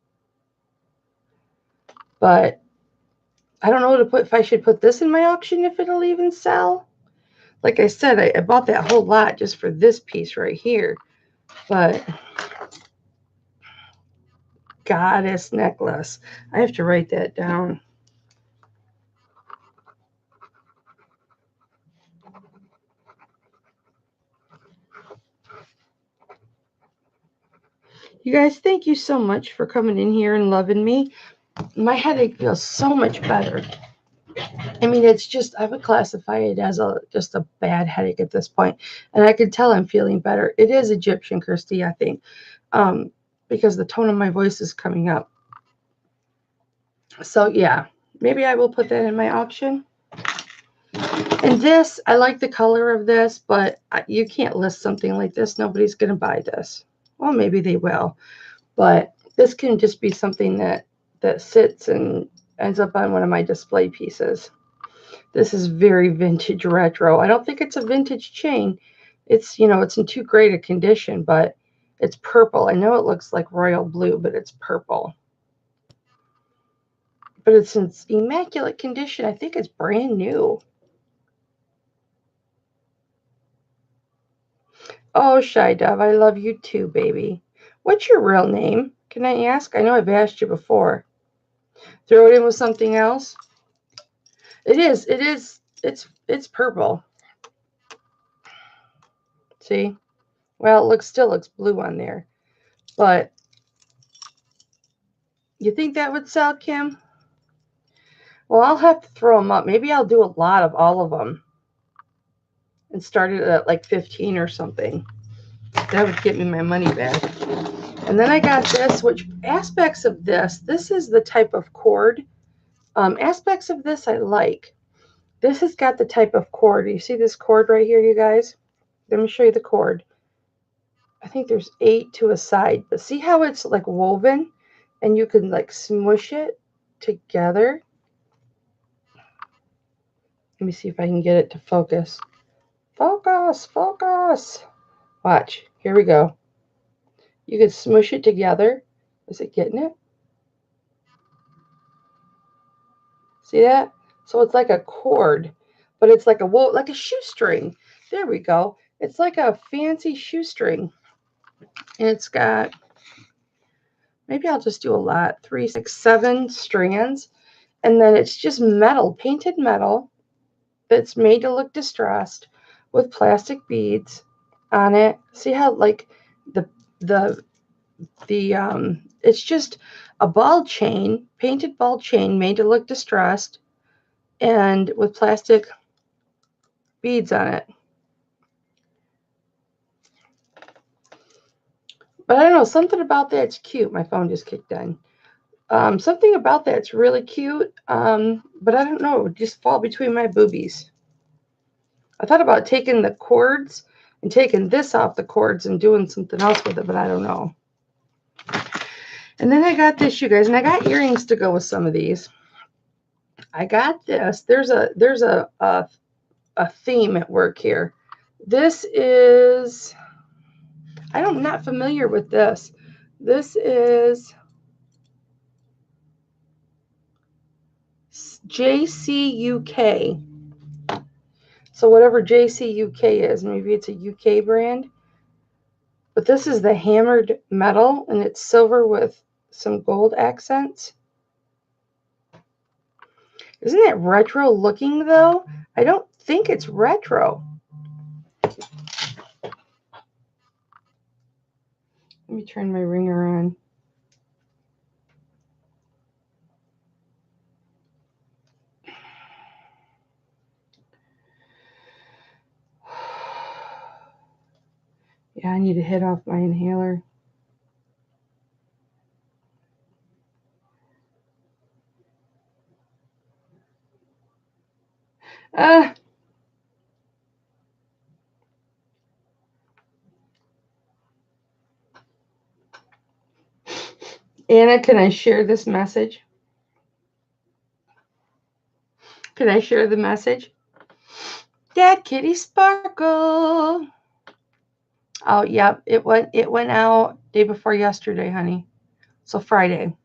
But I don't know what to put, if I should put this in my auction, if it'll even sell. Like I said, I bought that whole lot just for this piece right here. But goddess necklace. I have to write that down. You guys, thank you so much for coming in here and loving me. My headache feels so much better. I mean, it's just, I would classify it as just a bad headache at this point. And I can tell I'm feeling better. It is Egyptian, Kirsty, I think, because the tone of my voice is coming up. So, yeah, maybe I will put that in my auction. And this, I like the color of this, but you can't list something like this. Nobody's going to buy this. Well, maybe they will. But this can just be something that sits and ends up on one of my display pieces. This is very vintage retro. I don't think it's a vintage chain. It's, you know, it's in too great a condition, but it's purple. I know it looks like royal blue, but it's purple. But it's in immaculate condition. I think it's brand new. Oh, Shy Dove, I love you too, baby. What's your real name? Can I ask? I know I've asked you before. Throw it in with something else. It is. It's purple. See? Well, it still looks blue on there. But you think that would sell, Kim? Well, I'll have to throw them up. Maybe I'll do a lot of all of them and start it at like 15 or something. That would get me my money back. And then I got this, which aspects of this is the type of cord. Aspects of this I like. This has got the type of cord. You see this cord right here, you guys? Let me show you the cord. I think there's 8 to a side. But see how it's like woven? And you can like smush it together. Let me see if I can get it to focus. Focus, focus. Watch. Here we go. You can smush it together. Is it getting it? See that? So it's like a cord, but it's like a shoestring. There we go. It's like a fancy shoestring. And it's got, maybe I'll just do a lot. 3, 6, 7 strands. And then it's just metal, painted metal that's made to look distressed with plastic beads on it. See how like the it's just a ball chain, painted ball chain made to look distressed and with plastic beads on it. But I don't know, something about that's cute. My phone just kicked in. Something about that's really cute, but I don't know, it would just fall between my boobies. I thought about taking the cords and taking this off the cords and doing something else with it, but I don't know. And then I got this, you guys, and I got earrings to go with some of these. I got this. There's a theme at work here. This is, I'm not familiar with this. This is JCUK. So whatever JCUK is, maybe it's a UK brand. But this is the hammered metal, and it's silver with some gold accents. Isn't it retro looking, though? I don't think it's retro. Let me turn my ringer on. need to hit off my inhaler. Anna, can I share this message? Can I share the message? Dad Kitty Sparkle. Oh, yep. It went out day before yesterday, honey. So Friday.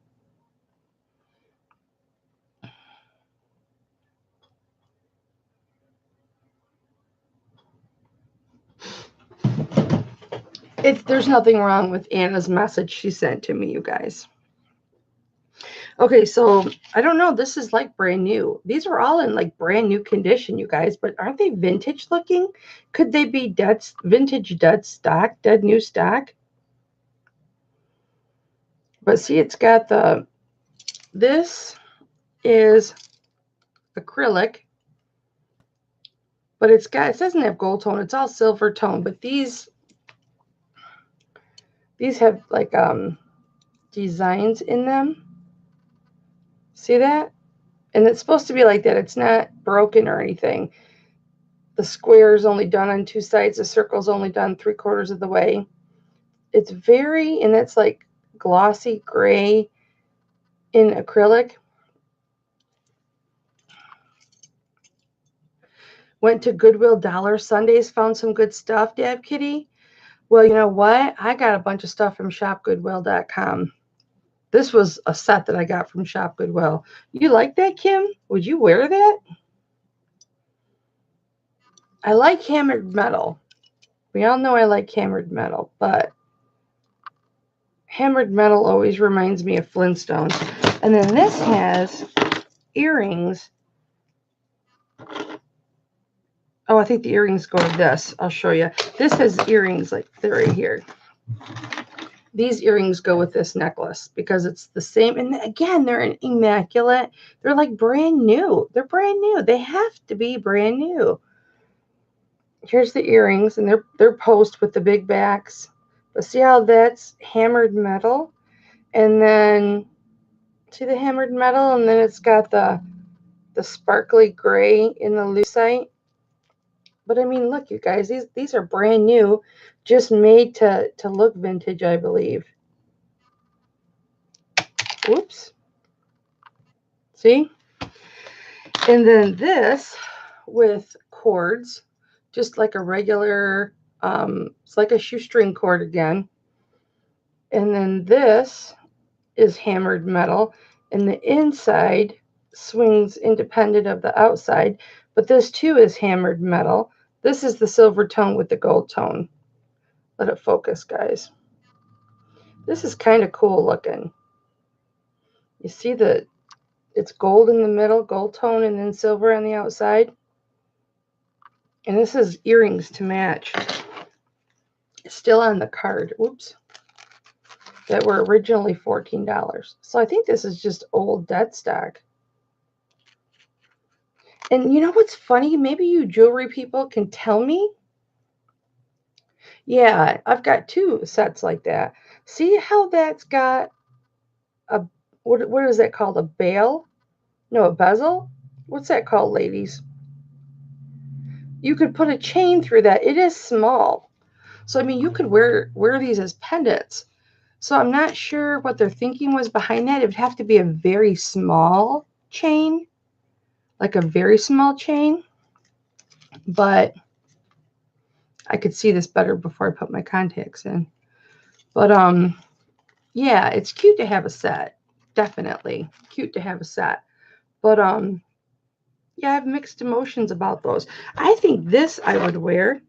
There's nothing wrong with Anna's message she sent to me, you guys. Okay, so I don't know. This is like brand new. These are all in like brand new condition, you guys, but aren't they vintage looking? Could they be vintage dead stock, dead new stock? But see, it's got this is acrylic, but it doesn't have gold tone. It's all silver tone, but these have like designs in them. See that? And it's supposed to be like that. It's not broken or anything. The square is only done on two sides. The circle's only done 3/4 of the way. It's and it's like glossy gray in acrylic. Went to Goodwill Dollar Sundays, found some good stuff, Dab Kitty. Well, you know what? I got a bunch of stuff from shopgoodwill.com. This was a set that I got from Shop Goodwill. You like that, Kim? Would you wear that? I like hammered metal. We all know I like hammered metal, but hammered metal always reminds me of Flintstones. And then this has earrings. Oh, I think the earrings go to this. I'll show you. This has earrings like they're right here. These earrings go with this necklace because it's the same. And again, they're immaculate. They're like brand new. They're brand new. They have to be brand new. Here's the earrings, and they're post with the big backs. But see how that's hammered metal? And then see the hammered metal, and then it's got the sparkly gray in the lucite. But I mean, look, you guys, these are brand new, just made to look vintage, I believe. Whoops. See? And then this with cords, just like a regular, it's like a shoestring cord again. And then this is hammered metal, and the inside swings independent of the outside, but this too is hammered metal. This is the silver tone with the gold tone. Let it focus, guys. This is kind of cool looking. You see it's gold in the middle, gold tone, and then silver on the outside. And this is earrings to match. It's still on the card. Oops. That were originally $14. So I think this is just old dead stock. And you know what's funny? Maybe you jewelry people can tell me. Yeah, I've got two sets like that. See how that's got a, what is that called? A bail? No, a bezel? What's that called, ladies? You could put a chain through that. It is small. So, I mean, you could wear these as pendants. So I'm not sure what their thinking was behind that. It would have to be a very small chain, like a very small chain. But I could see this better before I put my contacts in. But yeah, it's cute to have a set. Definitely cute to have a set. But yeah, I have mixed emotions about those. I think this I would wear.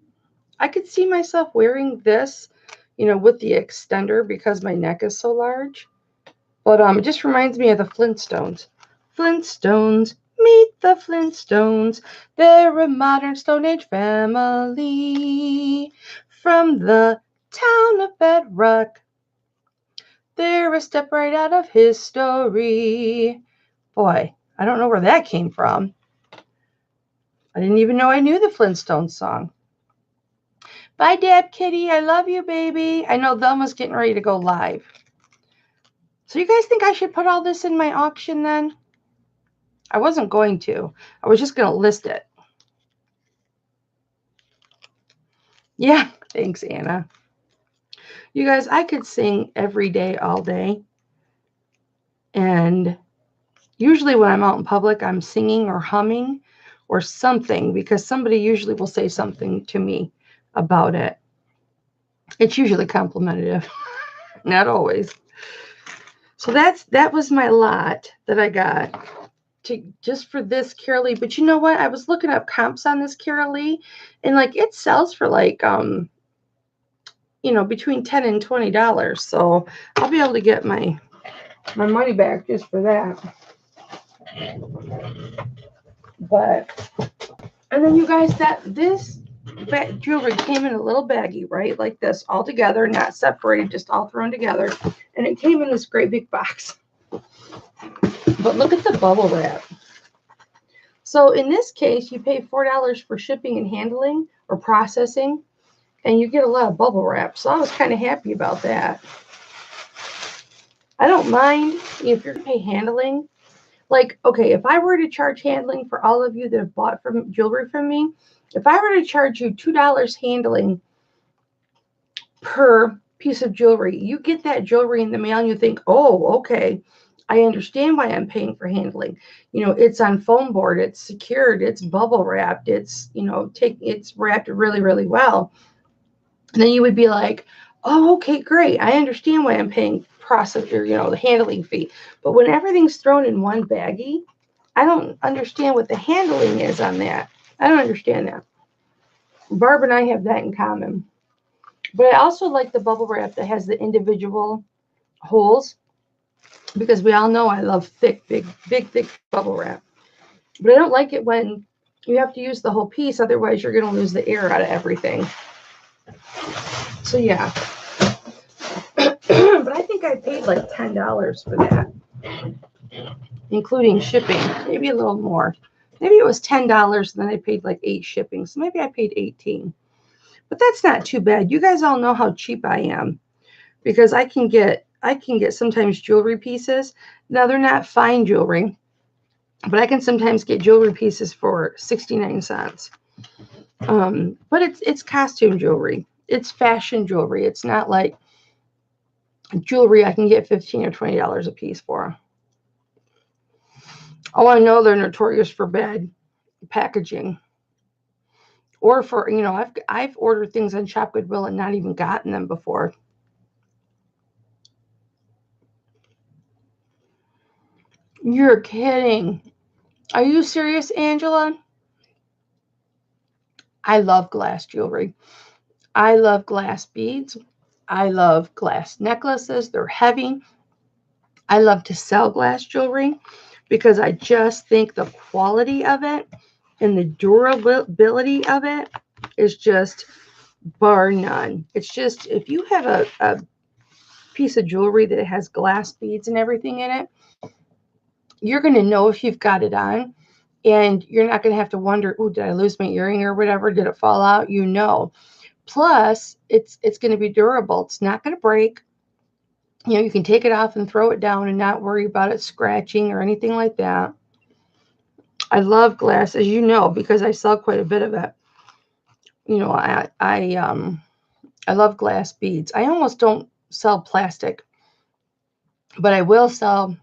I could see myself wearing this, with the extender because my neck is so large. But it just reminds me of the Flintstones. Flintstones, meet the Flintstones. They're a modern Stone Age family from the town of Bedrock. They're a step right out of history. Boy, I don't know where that came from. I didn't even know I knew the Flintstones song. Bye, Dad Kitty. I love you, baby. I know Velma's getting ready to go live. So you guys think I should put all this in my auction then? I wasn't going to. I was just going to list it. Yeah, thanks, Anna. You guys, I could sing every day, all day. And usually when I'm out in public, I'm singing or humming or something because somebody usually will say something to me about it. It's usually complimentary, not always. So that was my lot that I got to just for this Carolee. But you know what? I was looking up comps on this Carolee, and like it sells for like between $10 and $20. So I'll be able to get my money back just for that. But and then you guys, this jewelry came in a little baggie, right? Like this, all together, not separated, just all thrown together. And it came in this great big box. But look at the bubble wrap. So in this case, you pay $4 for shipping and handling or processing, and you get a lot of bubble wrap. So I was kind of happy about that. I don't mind if you're going to pay handling. Like, okay, if I were to charge handling for all of you that have bought jewelry from me, if I were to charge you $2 handling per piece of jewelry, you get that jewelry in the mail and you think, oh, okay, I understand why I'm paying for handling. It's on foam board, it's secured, it's bubble wrapped, it's, it's wrapped really, really well. And then you would be like, oh, okay, great. I understand why I'm paying process or, the handling fee. But when everything's thrown in one baggie, I don't understand what the handling is on that. I don't understand that. Barb and I have that in common. But I also like the bubble wrap that has the individual holes because we all know I love thick, big, thick bubble wrap. But I don't like it when you have to use the whole piece. Otherwise, you're going to lose the air out of everything. So, yeah. But I think I paid like $10 for that, including shipping. Maybe a little more. Maybe it was $10 and then I paid like 8 shipping. So maybe I paid 18. But that's not too bad. You guys all know how cheap I am because I can get sometimes jewelry pieces. Now they're not fine jewelry, but I can sometimes get jewelry pieces for 69 cents. But it's costume jewelry. It's fashion jewelry. It's not like jewelry I can get $15 or $20 a piece for. Oh, I know they're notorious for bad packaging. Or for, I've ordered things on Shop Goodwill and not even gotten them before. You're kidding. Are you serious, Angela? I love glass jewelry. I love glass beads. I love glass necklaces. They're heavy. I love to sell glass jewelry because I just think the quality of it and the durability of it is just bar none. It's just, if you have a piece of jewelry that has glass beads and everything in it, you're going to know if you've got it on, and you're not going to have to wonder, oh, did I lose my earring or whatever? Did it fall out? Plus, it's going to be durable. It's not going to break. You can take it off and throw it down and not worry about it scratching or anything like that. I love glass, as you know, because I sell quite a bit of it. I love glass beads. I almost don't sell plastic, but I will sell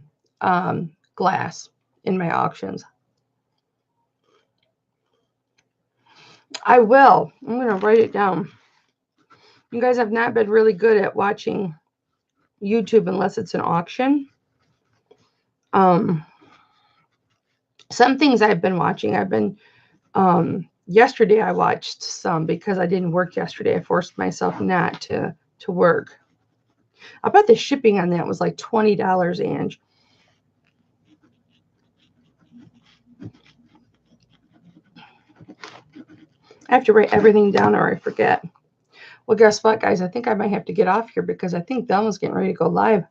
glass in my auctions. I will. I'm going to write it down. You guys have not been really good at watching YouTube unless it's an auction. Some things I've been watching. Yesterday I watched some because I didn't work yesterday. I forced myself not to work. I bet the shipping on that was like $20, Ange. I have to write everything down or I forget. Well, guess what, guys? I think I might have to get off here because I think Thelma's getting ready to go live.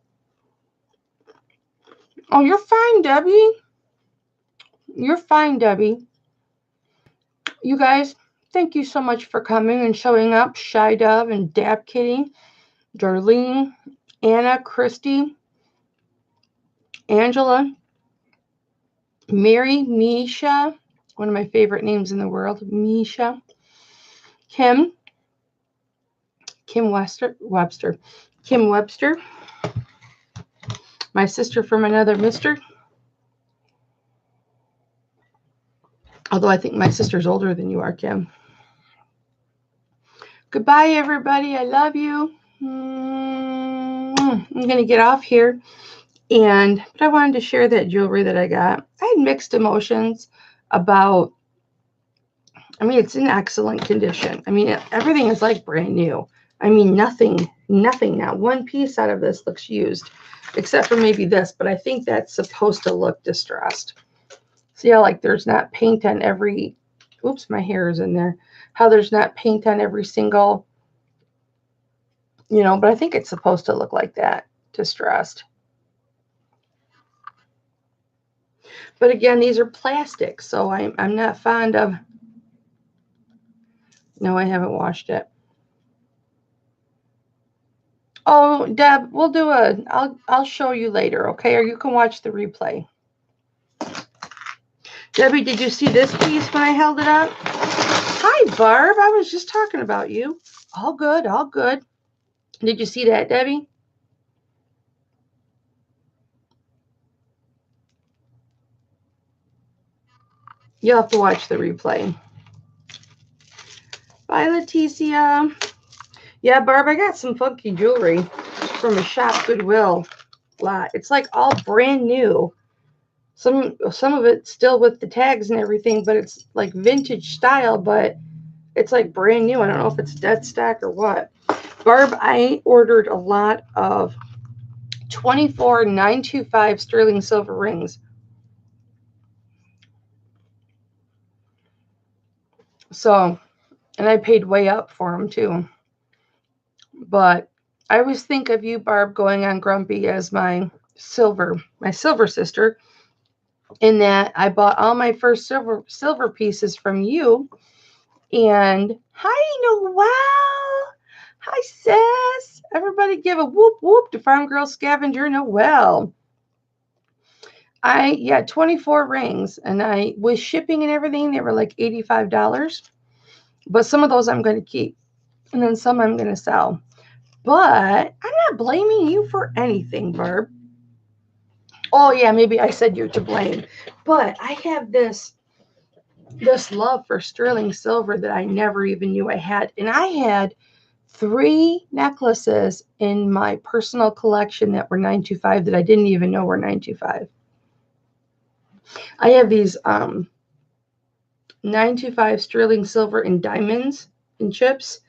Oh, you're fine, Debbie. You're fine, Debbie. You guys, Thank you so much for coming and showing up. Shy Dove and Dap Kitty, Darlene, Anna, Christy, Angela, Mary, Misha, one of my favorite names in the world, Misha, Kim Webster, Kim Webster, my sister from another mister. Although I think my sister's older than you are, Kim. Goodbye, everybody. I love you. I'm going to get off here. But I wanted to share that jewelry that I got. I had mixed emotions about, I mean, it's in excellent condition. I mean, everything is like brand new. I mean, nothing, not one piece out of this looks used, except for maybe this, but I think that's supposed to look distressed. See how like there's not paint on every, oops, my hair is in there. How there's not paint on every single, but I think it's supposed to look like that, distressed. But again, these are plastic, so I'm not fond of, no, I haven't washed it. Oh, Deb, we'll do I'll show you later, okay? Or you can watch the replay. Debbie, did you see this piece when I held it up? Hi, Barb. I was just talking about you. All good, all good. Did you see that, Debbie? You'll have to watch the replay. Bye, Leticia. Yeah, Barb, I got some funky jewelry from a shop, Goodwill lot. It's like all brand new. Some of it still with the tags and everything, but it's like vintage style, but it's like brand new. I don't know if it's dead stock or what. Barb, I ordered a lot of 24 925 sterling silver rings. So, and I paid way up for them too. But I always think of you, Barb, going on Grumpy as my silver sister, in that I bought all my first silver pieces from you. And hi, Noelle. Hi, sis. Everybody give a whoop whoop to Farm Girl Scavenger Noelle. 24 rings, and I with shipping and everything, they were like $85. But some of those I'm going to keep, and then some I'm going to sell. But I'm not blaming you for anything, Barb. Oh yeah, maybe I said you're to blame. But I have this love for sterling silver that I never even knew I had. And I had 3 necklaces in my personal collection that were 925 that I didn't even know were 925. I have these 925 sterling silver and diamonds and chips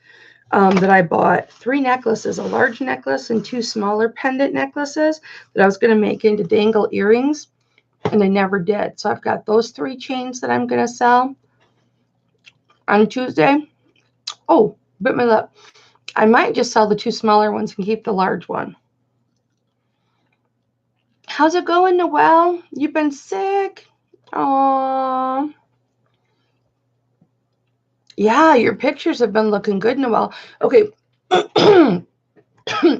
that I bought 3 necklaces, a large necklace and 2 smaller pendant necklaces that I was going to make into dangle earrings, and I never did. So I've got those 3 chains that I'm going to sell on Tuesday. Oh, bit my lip. I might just sell the 2 smaller ones and keep the large one. How's it going, Noelle? You've been sick? Aww. Yeah, your pictures have been looking good, Noelle. Okay.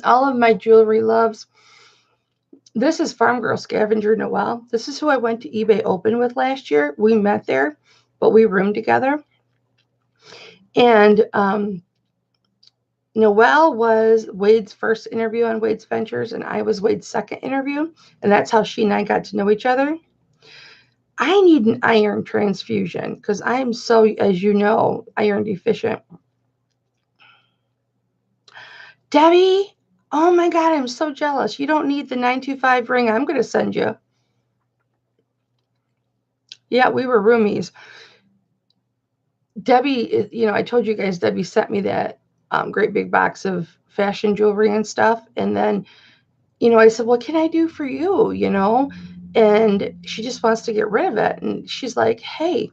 All of my jewelry loves. This is Farm Girl Scavenger Noelle. This is who I went to eBay Open with last year. We met there, but we roomed together. And Noelle was Wade's first interview on Wade's Ventures, and I was Wade's second interview. And that's how she and I got to know each other. I need an iron transfusion because I am so, as you know, iron deficient. Debbie, oh my God, I'm so jealous. You don't need the 925 ring I'm going to send you. Yeah, we were roomies. Debbie, I told you guys, Debbie sent me that great big box of fashion jewelry and stuff. And then, I said, what can I do for you, And she just wants to get rid of it. And she's like, hey,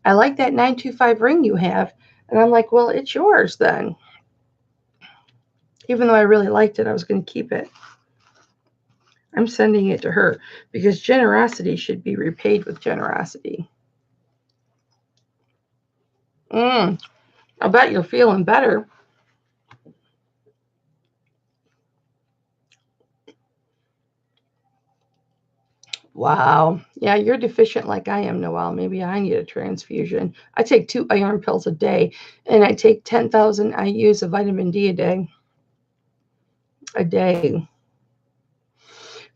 I like that 925 ring you have. And I'm like, well, it's yours then. Even though I really liked it, I was going to keep it. I'm sending it to her because generosity should be repaid with generosity. I bet you're feeling better. Wow. Yeah, you're deficient like I am, Noelle. Maybe I need a transfusion. I take 2 iron pills a day, and I take 10,000 IUs of vitamin D a day. A day.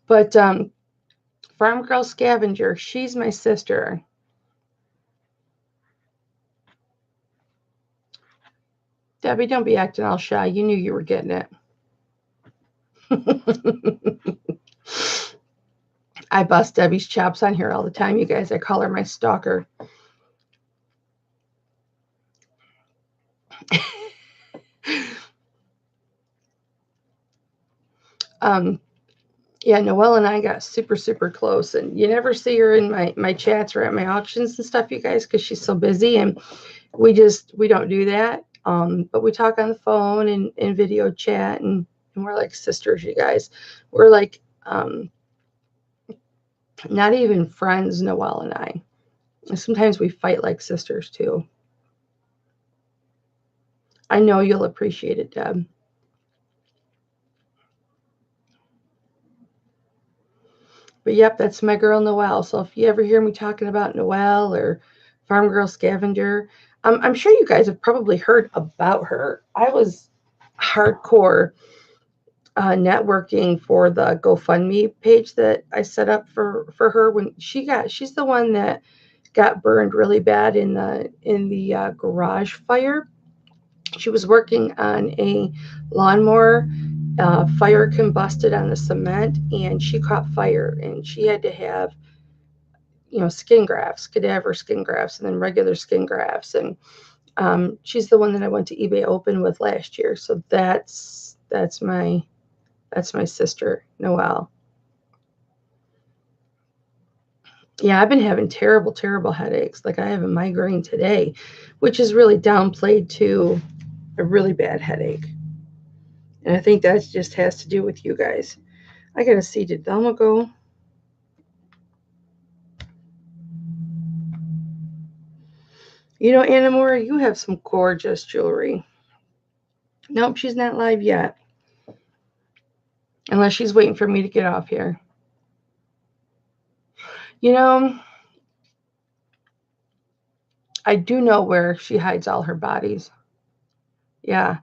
But Farm Girl Scavenger, she's my sister. Debbie, don't be acting all shy. You knew you were getting it. I bust Debbie's chops on here all the time, you guys. I call her my stalker. um, yeah, Noelle and I got super, super close, and you never see her in my chats or at my auctions and stuff, you guys, because she's so busy, and we don't do that. But we talk on the phone and video chat, and we're like sisters, you guys. We're like not even friends, Noelle and I. Sometimes we fight like sisters too. I know you'll appreciate it, Deb. But yep, that's my girl Noelle. So if you ever hear me talking about Noelle or Farm Girl Scavenger, I'm sure you guys have probably heard about her. I was hardcore networking for the GoFundMe page that I set up for her when she's the one that got burned really bad in the garage fire. She was working on a lawnmower. Fire combusted on the cement, and she caught fire, and she had to have skin grafts, cadaver skin grafts, and then regular skin grafts. And she's the one that I went to eBay Open with last year. So that's my sister, Noelle. Yeah, I've been having terrible, terrible headaches. Like I have a migraine today, which is really downplayed to a really bad headache. And I think that just has to do with you guys. I gotta see, did Velma go? Anna Mora, you have some gorgeous jewelry. Nope, she's not live yet. Unless she's waiting for me to get off here. You know, I do know where she hides all her bodies. Yeah.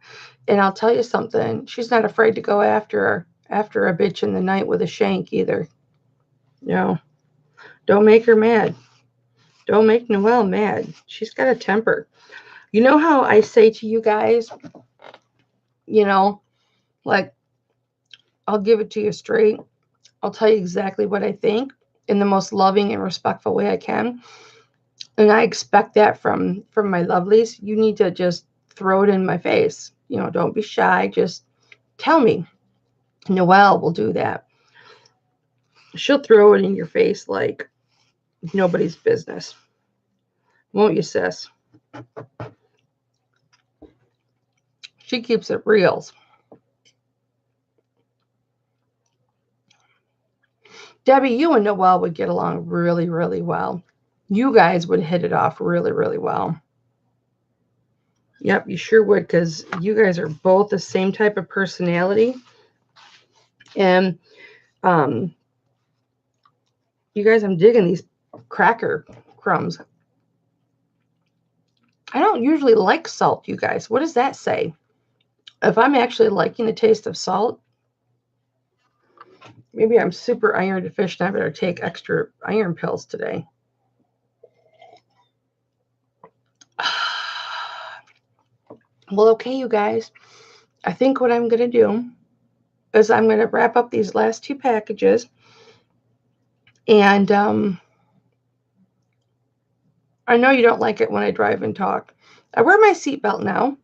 And I'll tell you something. She's not afraid to go after a bitch in the night with a shank either. No. Don't make her mad. Don't make Noelle mad. She's got a temper. You know how I say to you guys, you know, like I'll give it to you straight. I'll tell you exactly what I think in the most loving and respectful way I can. And I expect that from my lovelies. You need to just throw it in my face. Don't be shy. Just tell me. Noelle will do that. She'll throw it in your face like nobody's business. Won't you, sis? She keeps it real. Debbie, you and Noelle would get along really, really well. You guys would hit it off really, really well. Yep, you sure would, because you guys are both the same type of personality. And you guys, I'm digging these cracker crumbs. I don't usually like salt, you guys. What does that say? If I'm actually liking the taste of salt, maybe I'm super iron deficient. I better take extra iron pills today. Well, okay, you guys. I think what I'm going to do is I'm going to wrap up these last 2 packages. And I know you don't like it when I drive and talk. I wear my seatbelt now.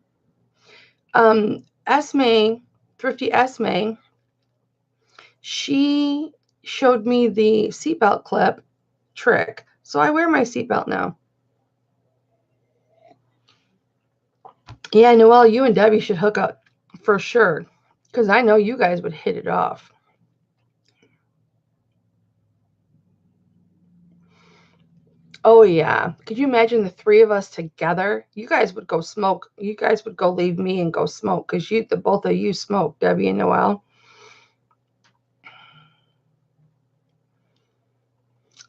Thrifty Esme, she showed me the seatbelt clip trick. So I wear my seatbelt now. Yeah, Noelle, you and Debbie should hook up for sure, because I know you guys would hit it off. Oh, yeah. Could you imagine the three of us together? You guys would go smoke. You guys would go leave me and go smoke because the both of you smoke, Debbie and Noelle.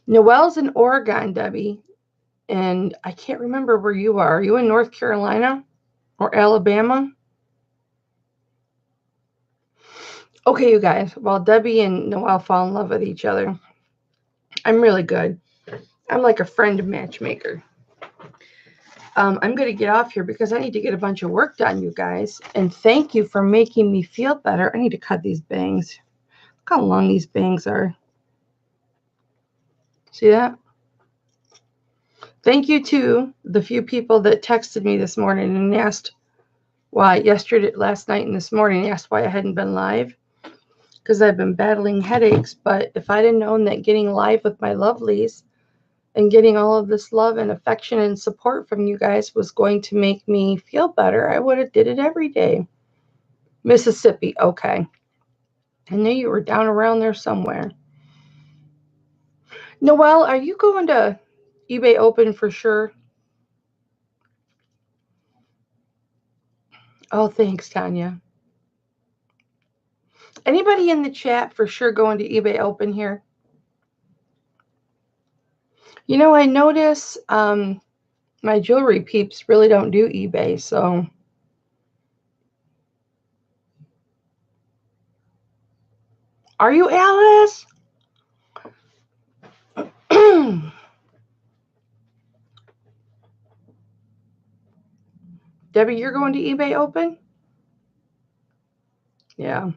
Noelle's in Oregon, Debbie, and I can't remember where you are. Are you in North Carolina or Alabama? Okay, you guys. Well, Debbie and Noelle fall in love with each other. I'm really good. I'm like a friend matchmaker. I'm going to get off here because I need to get a bunch of work done, you guys. And thank you for making me feel better. I need to cut these bangs. Look how long these bangs are. See that? Thank you to the few people that texted me this morning and asked why last night and this morning, asked why I hadn't been live. Because I've been battling headaches. But if I'd have known that getting live with my lovelies and getting all of this love and affection and support from you guys was going to make me feel better, I would have did it every day. Mississippi, okay. I knew you were down around there somewhere. Noelle, are you going to eBay Open for sure? Oh, thanks, Tanya. Anybody in the chat for sure going to eBay Open here? You know, I notice my jewelry peeps really don't do eBay, so... Are you Alice? Debbie, you're going to eBay Open? Yeah.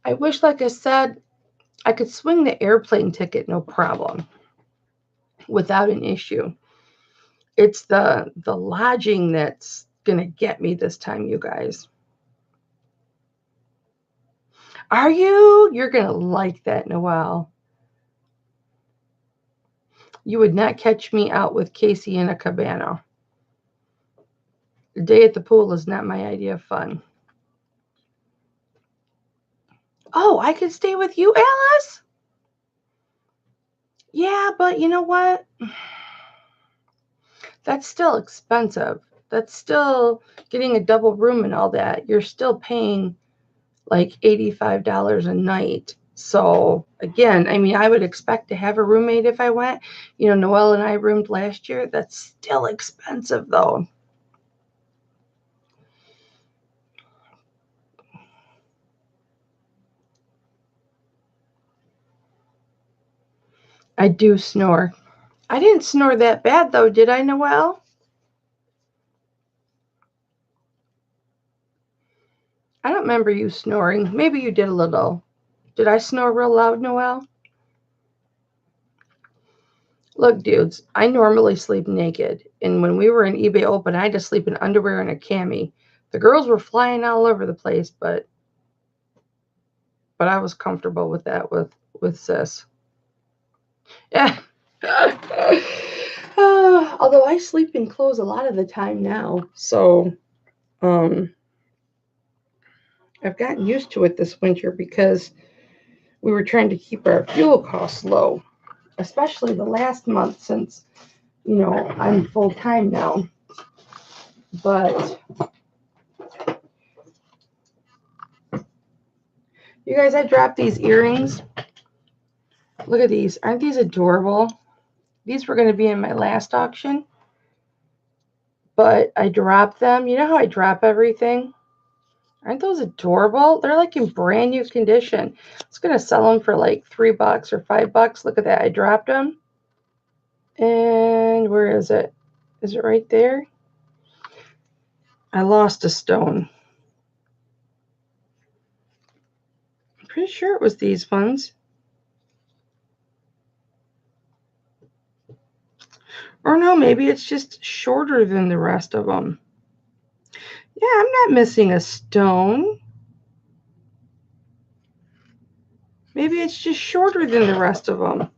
I wish, like I said, I could swing the airplane ticket no problem without an issue. It's the lodging that's going to get me this time, you guys. Are you? You're going to like that, Noelle. You would not catch me out with Casey in a cabana. The day at the pool is not my idea of fun. Oh, I could stay with you, Alice? Yeah, but you know what? That's still expensive. That's still getting a double room and all that. You're still paying like $85 a night. So again, I mean, I would expect to have a roommate if I went. You know, Noelle and I roomed last year. That's still expensive though. I do snore. I didn't snore that bad though, did I, Noelle? I don't remember you snoring. Maybe you did a little. Did I snore real loud, Noelle? Look, dudes, I normally sleep naked. And when we were in eBay Open, I had to sleep in underwear and a cami. The girls were flying all over the place, but I was comfortable with that with sis. Yeah. Although I sleep in clothes a lot of the time now. So I've gotten used to it this winter because we were trying to keep our fuel costs low, especially the last month since, you know, I'm full time now. But you guys, I dropped these earrings. Look at these. Aren't these adorable? These were going to be in my last auction, but I dropped them. You know how I drop everything? Aren't those adorable? They're like in brand new condition. I was going to sell them for like $3 or $5. Look at that. I dropped them. And where is it? Is it right there? I lost a stone. I'm pretty sure it was these ones. Or no, maybe it's just shorter than the rest of them. Yeah, I'm not missing a stone. Maybe it's just shorter than the rest of them.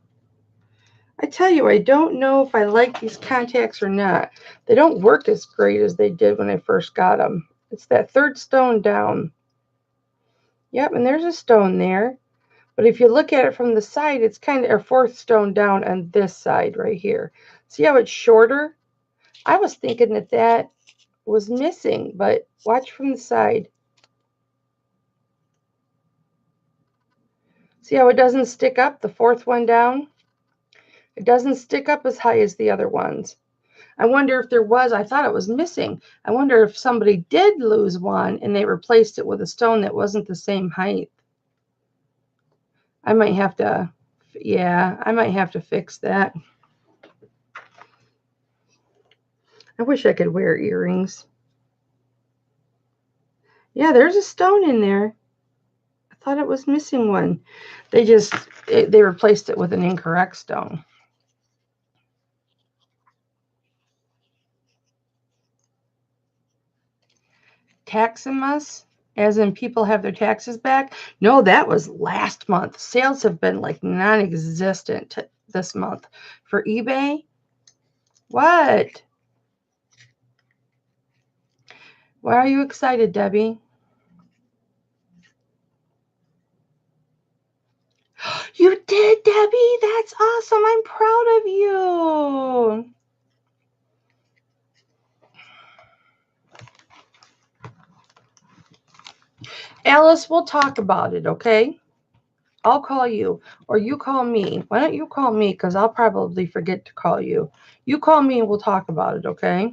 I tell you, I don't know if I like these contacts or not. They don't work as great as they did when I first got them. It's that third stone down. Yep, and there's a stone there. But if you look at it from the side, it's kind of a fourth stone down on this side right here. See how it's shorter? I was thinking that that was missing, but watch from the side. See how it doesn't stick up, the fourth one down? It doesn't stick up as high as the other ones. I wonder if there was, I thought it was missing. I wonder if somebody did lose one and they replaced it with a stone that wasn't the same height. I might have to, yeah, I might have to fix that. I wish I could wear earrings. Yeah, there's a stone in there. I thought it was missing one. They replaced it with an incorrect stone. Taximus, as in people have their taxes back. No, that was last month. Sales have been like non-existent this month for eBay. What? Why are you excited, Debbie? You did, Debbie. That's awesome. I'm proud of you. Alice, we'll talk about it, okay? I'll call you, or you call me. Why don't you call me? Because I'll probably forget to call you. You call me and we'll talk about it, okay?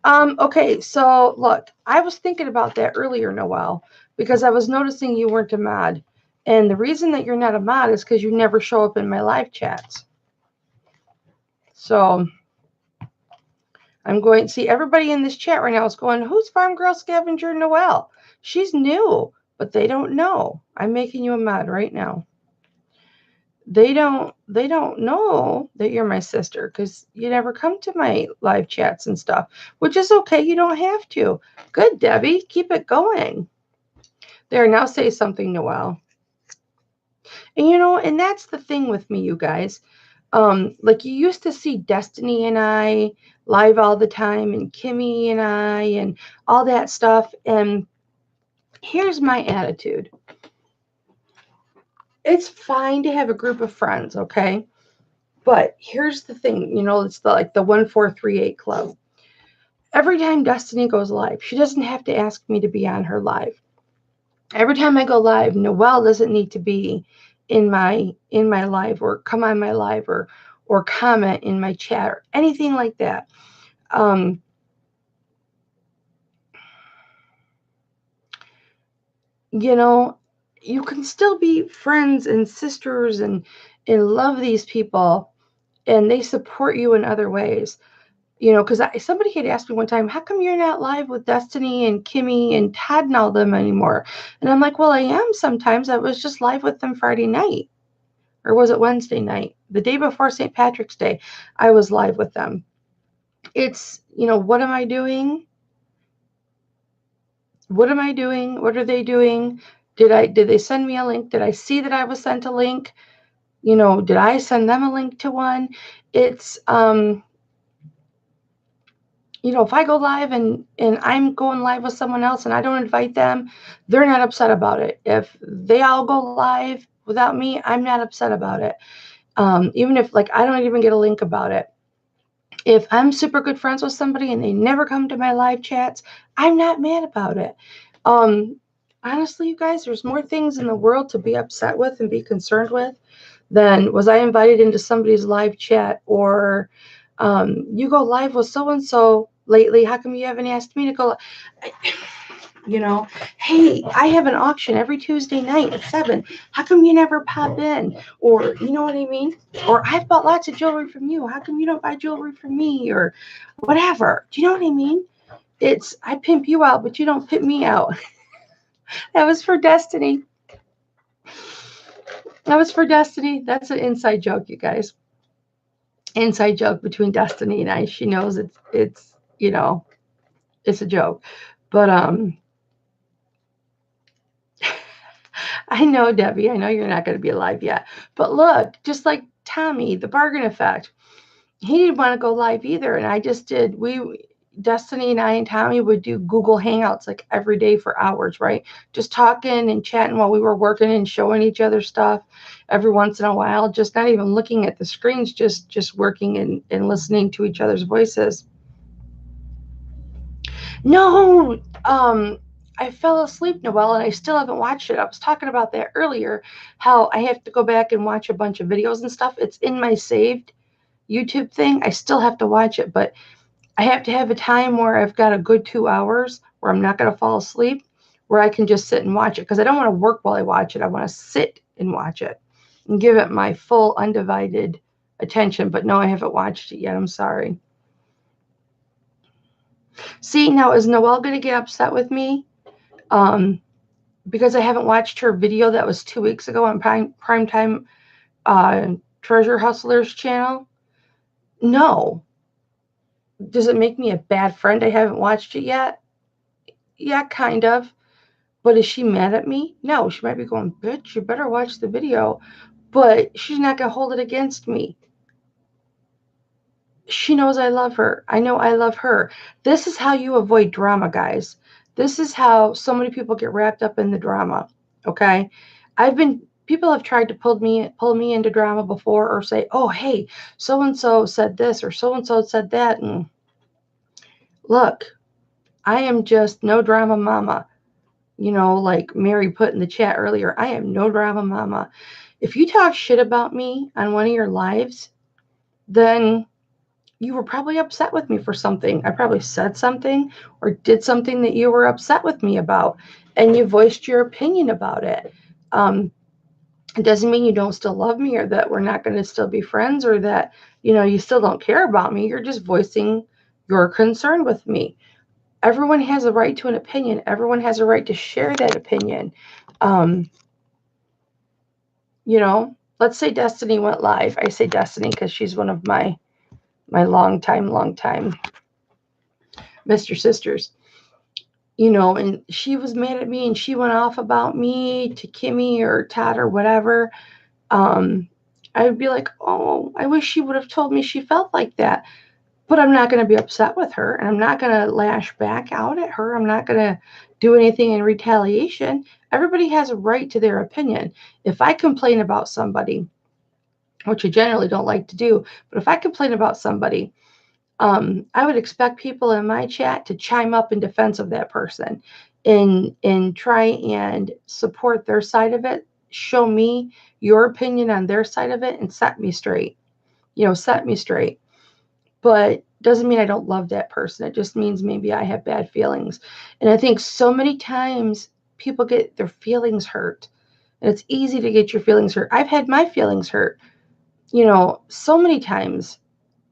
Okay, so look, I was thinking about that earlier, Noelle, because I was noticing you weren't a mod. And the reason that you're not a mod is because you never show up in my live chats. So I'm going to see everybody in this chat right now is going, who's Farm Girl Scavenger Noelle? She's new, but they don't know. I'm making you a mod right now. They don't know that you're my sister because you never come to my live chats and stuff, which is okay. You don't have to. Good, Debbie. Keep it going. There, now say something, Noelle. And and that's the thing with me, you guys. Like you used to see Destiny and I live all the time, and Kimmy and I, and all that stuff. And here's my attitude. It's fine to have a group of friends, okay? But here's the thing, it's like the 1438 club. Every time Destiny goes live, she doesn't have to ask me to be on her live. Every time I go live, Noelle doesn't need to be in my live or come on my live or comment in my chat or anything like that. You can still be friends and sisters and love these people, and they support you in other ways. Because somebody had asked me one time, how come you're not live with Destiny and Kimmy and Todd and all them anymore? And I'm like, well, I am sometimes. I was just live with them Friday night. Or was it Wednesday night? The day before St. Patrick's Day, I was live with them. It's, what am I doing? What am I doing? What are they doing? Did they send me a link? Did I see that I was sent a link? Did I send them a link to one? It's, if I go live and I'm going live with someone else and I don't invite them, they're not upset about it. If they all go live without me, I'm not upset about it. Even if I don't even get a link about it. If I'm super good friends with somebody and they never come to my live chats, I'm not mad about it. Honestly, you guys, there's more things in the world to be upset with and be concerned with than was I invited into somebody's live chat, or you go live with so-and-so lately. How come you haven't asked me to go? Hey, I have an auction every Tuesday night at 7. How come you never pop in? Or, you know what I mean? Or I've bought lots of jewelry from you. How come you don't buy jewelry from me? Or whatever. Do you know what I mean? It's, I pimp you out, but you don't pimp me out. That was for Destiny. That was for Destiny. That's an inside joke, you guys. Inside joke between Destiny and I. She knows it's it's a joke. But I know, Debbie, I know you're not going to be alive yet. But look, just like Tommy, the bargain effect. He didn't want to go live either, and I just did. Destiny and I and Tommy would do Google Hangouts like every day for hours, right? Just talking and chatting while we were working and showing each other stuff every once in a while, just not even looking at the screens, just working and listening to each other's voices. No, I fell asleep, Noelle, and I still haven't watched it. I was talking about that earlier, how I have to go back and watch a bunch of videos and stuff. It's in my saved YouTube thing. I still have to watch it, but I have to have a time where I've got a good 2 hours where I'm not going to fall asleep, where I can just sit and watch it because I don't want to work while I watch it. I want to sit and watch it and give it my full undivided attention. But no, I haven't watched it yet. I'm sorry. See, now is Noelle going to get upset with me? Because I haven't watched her video that was 2 weeks ago on Primetime Treasure Hustlers channel? No. Does it make me a bad friend? I haven't watched it yet. Yeah, kind of. But is she mad at me? No, she might be going, bitch, you better watch the video. But she's not going to hold it against me. She knows I love her. I know I love her. This is how you avoid drama, guys. This is how so many people get wrapped up in the drama. Okay? People have tried to pull me into drama before or say, "Oh, hey, so and so said this or so and so said that." And look, I am just no drama mama. Like Mary put in the chat earlier, I am no drama mama. If you talk shit about me on one of your lives, then you were probably upset with me for something. I probably said something or did something that you were upset with me about, and you voiced your opinion about it. It doesn't mean you don't still love me or that we're not going to still be friends or that, you still don't care about me. You're just voicing your concern with me. Everyone has a right to an opinion. Everyone has a right to share that opinion. Um, let's say Destiny went live. I say Destiny because she's one of my long time Mr. Sisters. And she was mad at me and she went off about me to Kimmy or Todd or whatever. I would be like, oh, I wish she would have told me she felt like that. But I'm not going to be upset with her and I'm not going to lash back out at her. I'm not going to do anything in retaliation. Everybody has a right to their opinion. If I complain about somebody, which I generally don't like to do, but if I complain about somebody, I would expect people in my chat to chime up in defense of that person and try and support their side of it, show me your opinion on their side of it, and set me straight. Set me straight. But doesn't mean I don't love that person. It just means maybe I have bad feelings. And I think so many times people get their feelings hurt. And it's easy to get your feelings hurt. I've had my feelings hurt, so many times.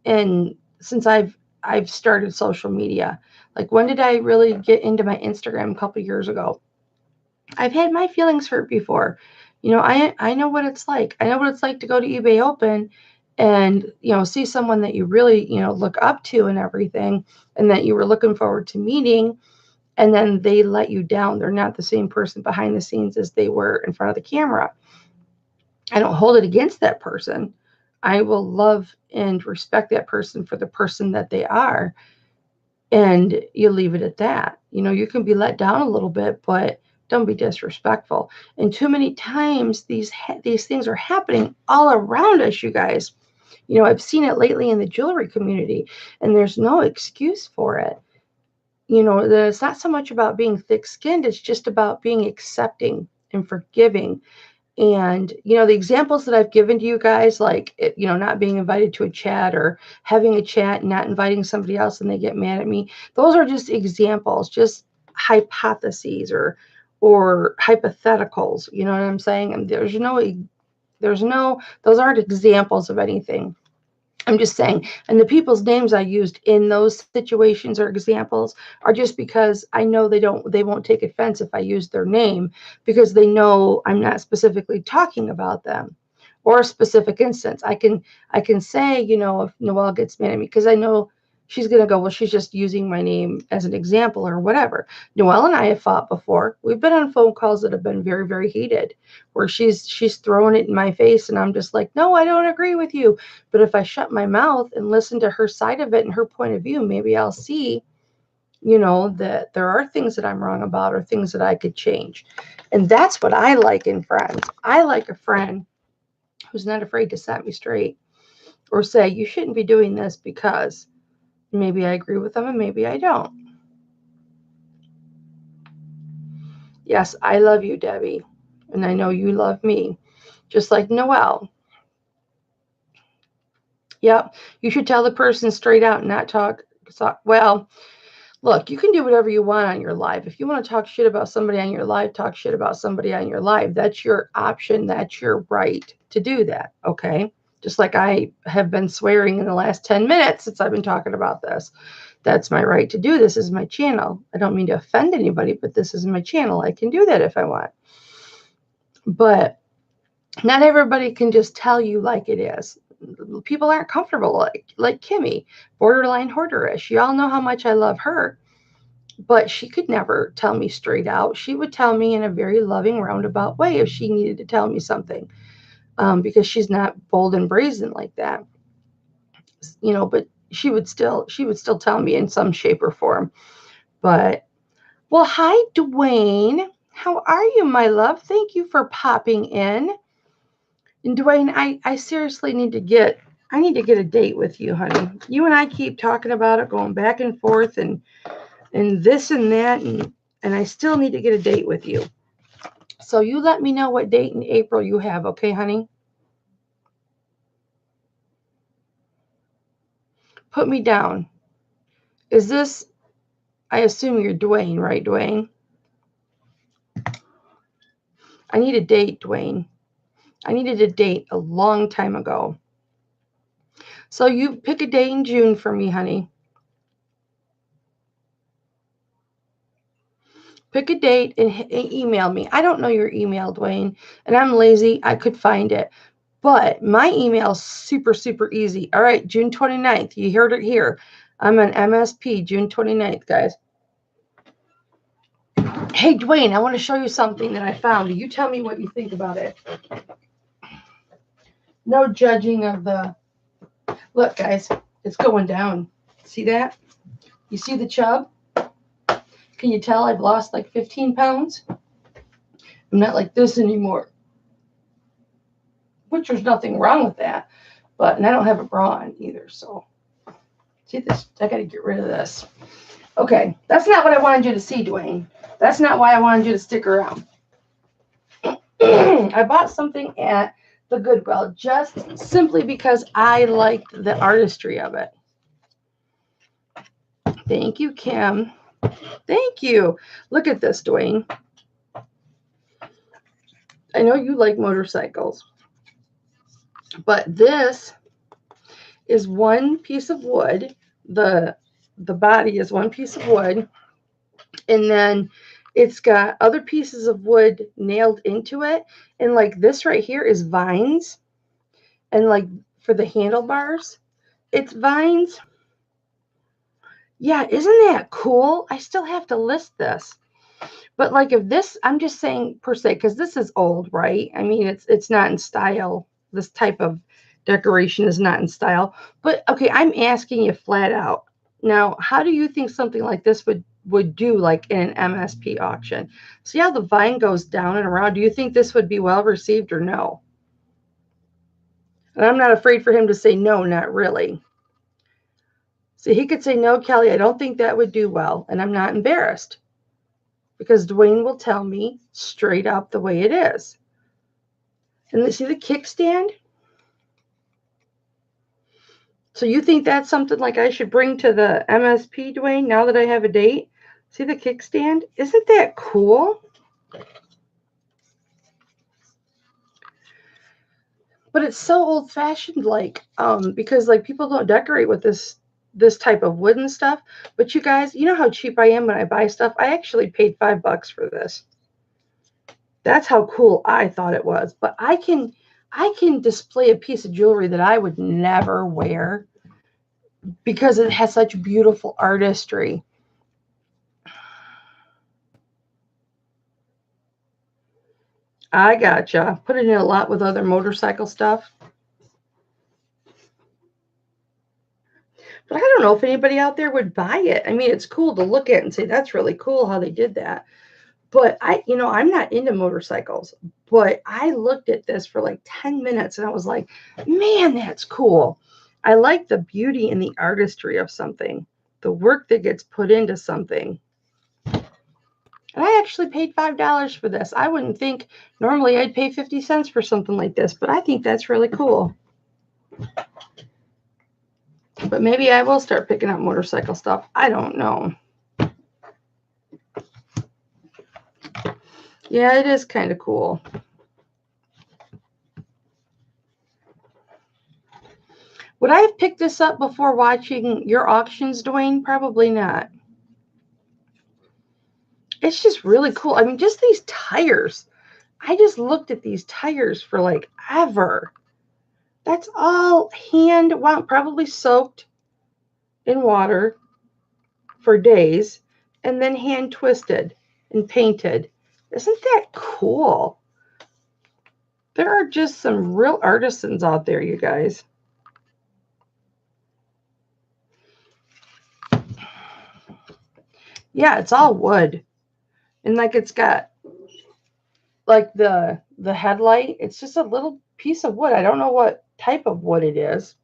And since I've started social media, like when did I really get into my Instagram? A couple years ago. I've had my feelings hurt before. I know what it's like. I know what it's like to go to eBay Open and see someone that you really look up to and everything, and that you were looking forward to meeting, and then they let you down. They're not the same person behind the scenes as they were in front of the camera. I don't hold it against that person. I will love and respect that person for the person that they are. And you leave it at that. You can be let down a little bit, but don't be disrespectful. And too many times these things are happening all around us, you guys. I've seen it lately in the jewelry community, and there's no excuse for it. It's not so much about being thick-skinned, it's just about being accepting and forgiving. And, the examples that I've given to you guys, like, not being invited to a chat or having a chat and not inviting somebody else and they get mad at me, those are just examples, just hypotheses or hypotheticals. You know what I'm saying? And those aren't examples of anything. I'm just saying, and the people's names I used in those situations or examples are just because I know they won't take offense if I use their name, because they know I'm not specifically talking about them or a specific instance. I can say, if Noelle gets mad at me, because I know she's going to go, well, she's just using my name as an example or whatever. Noelle and I have fought before. We've been on phone calls that have been very, very heated, where she's throwing it in my face and I'm just like, no, I don't agree with you. But if I shut my mouth and listen to her side of it and her point of view, maybe I'll see you know, that there are things that I'm wrong about or things that I could change. And that's what I like in friends. I like a friend who's not afraid to set me straight or say, you shouldn't be doing this because maybe I agree with them and maybe I don't. Yes, I love you, Debbie. And I know you love me. Just like Noelle. Yep. You should tell the person straight out and not talk. Well, look, you can do whatever you want on your live. If you want to talk shit about somebody on your live, talk shit about somebody on your live. That's your option. That's your right to do that. Okay. Just like I have been swearing in the last 10 minutes since I've been talking about this. That's my right to do. This is my channel. I don't mean to offend anybody, but this is my channel. I can do that if I want. But not everybody can just tell you like it is. People aren't comfortable like Kimmy, borderline hoarderish. Y'all know how much I love her, but she could never tell me straight out. She would tell me in a very loving, roundabout way if she needed to tell me something, because she's not bold and brazen like that, you know. But she would still tell me in some shape or form. But well, hi, Dwayne. How are you, my love? Thank you for popping in. And Dwayne, I seriously need to get a date with you, honey. You and I keep talking about it, going back and forth and this and that, and I still need to get a date with you. So you let me know what date in April you have, okay, honey? Put me down. Is this, I assume you're Dwayne, right, Dwayne? I need a date, Dwayne. I needed a date a long time ago. So you pick a date in June for me, honey. Pick a date and email me. I don't know your email, Dwayne, and I'm lazy. I could find it. But my email's super, super easy. All right, June 29th. You heard it here. I'm an MSP, June 29th, guys. Hey, Dwayne, I want to show you something that I found. You tell me what you think about it. No judging of the... Look, guys, it's going down. See that? You see the chub? Can you tell I've lost like 15 pounds? I'm not like this anymore. Which there's nothing wrong with that. And I don't have a bra on either, so... See this? I got to get rid of this. Okay, that's not what I wanted you to see, Dwayne. That's not why I wanted you to stick around. I bought something at the Goodwill just simply because I liked the artistry of it. Thank you, Kim. Thank you. Look at this, Dwayne. I know you like motorcycles, but this is one piece of wood. The body is one piece of wood, and then it's got other pieces of wood nailed into it. And like this right here is vines. And like for the handlebars, it's vines. Yeah, isn't that cool? I still have to list this. But like if this, I'm just saying per se, because this is old, right? I mean, it's not in style. This type of decoration is not in style. But okay, I'm asking you flat out. Now, how do you think something like this would do like in an MSP auction? See how the vine goes down and around? Do you think this would be well received or no? And I'm not afraid for him to say no, not really. See, he could say, no, Kelly, I don't think that would do well. And I'm not embarrassed because Dwayne will tell me straight up the way it is. And see the kickstand? So you think that's something like I should bring to the MSP, Dwayne, now that I have a date? See the kickstand? Isn't that cool? But it's so old-fashioned, like, because like people don't decorate with this type of wooden stuff. But you guys, you know how cheap I am when I buy stuff? I actually paid $5 for this. That's how cool I thought it was. But I can display a piece of jewelry that I would never wear because it has such beautiful artistry. I gotcha. Put it in a lot with other motorcycle stuff. But I don't know if anybody out there would buy it. I mean, it's cool to look at and say, that's really cool how they did that. But I'm not into motorcycles, but I looked at this for like 10 minutes and I was like, man, that's cool. I like the beauty and the artistry of something, the work that gets put into something. And I actually paid $5 for this. I wouldn't think normally I'd pay 50 cents for something like this, but I think that's really cool. But maybe I will start picking up motorcycle stuff. I don't know. Yeah, it is kind of cool. Would I have picked this up before watching your auctions, Dwayne? Probably not. It's just really cool. I mean, just these tires. I just looked at these tires for like ever. That's all hand wound, probably soaked in water for days, and then hand twisted and painted. Isn't that cool? There are just some real artisans out there, you guys. Yeah, it's all wood. And like it's got like the headlight, it's just a little piece of wood. I don't know what type of wood it is.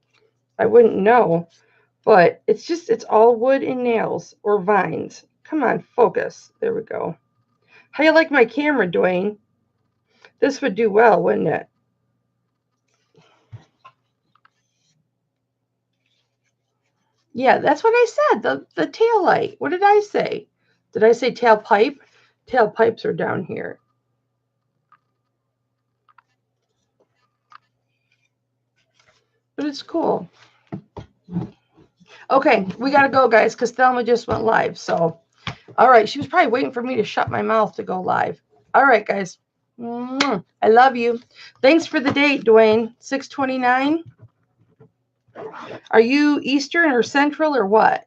I wouldn't know. But it's all wood and nails or vines. Come on, focus. There we go. How you like my camera, Dwayne? This would do well, wouldn't it? Yeah, that's what I said. The tail light. What did I say? Did I say tailpipe? Tailpipes are down here. But it's cool. Okay, we got to go, guys, because Thelma just went live. So, all right, she was probably waiting for me to shut my mouth to go live. All right, guys. I love you. Thanks for the date, Dwayne. 6/29. Are you Eastern or Central or what?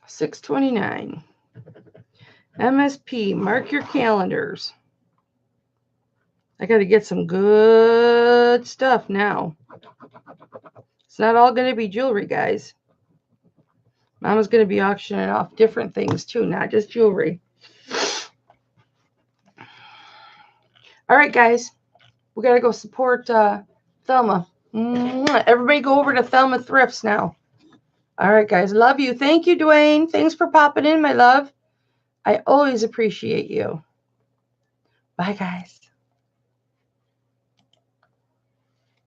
$6.29. MSP. Mark your calendars. I got to get some good stuff now. It's not all going to be jewelry, guys. Mama's going to be auctioning off different things too, not just jewelry. All right, guys. We got to go support Thelma. Everybody go over to Thelma Thrifts now. All right, guys. Love you. Thank you, Dwayne. Thanks for popping in, my love. I always appreciate you. Bye, guys.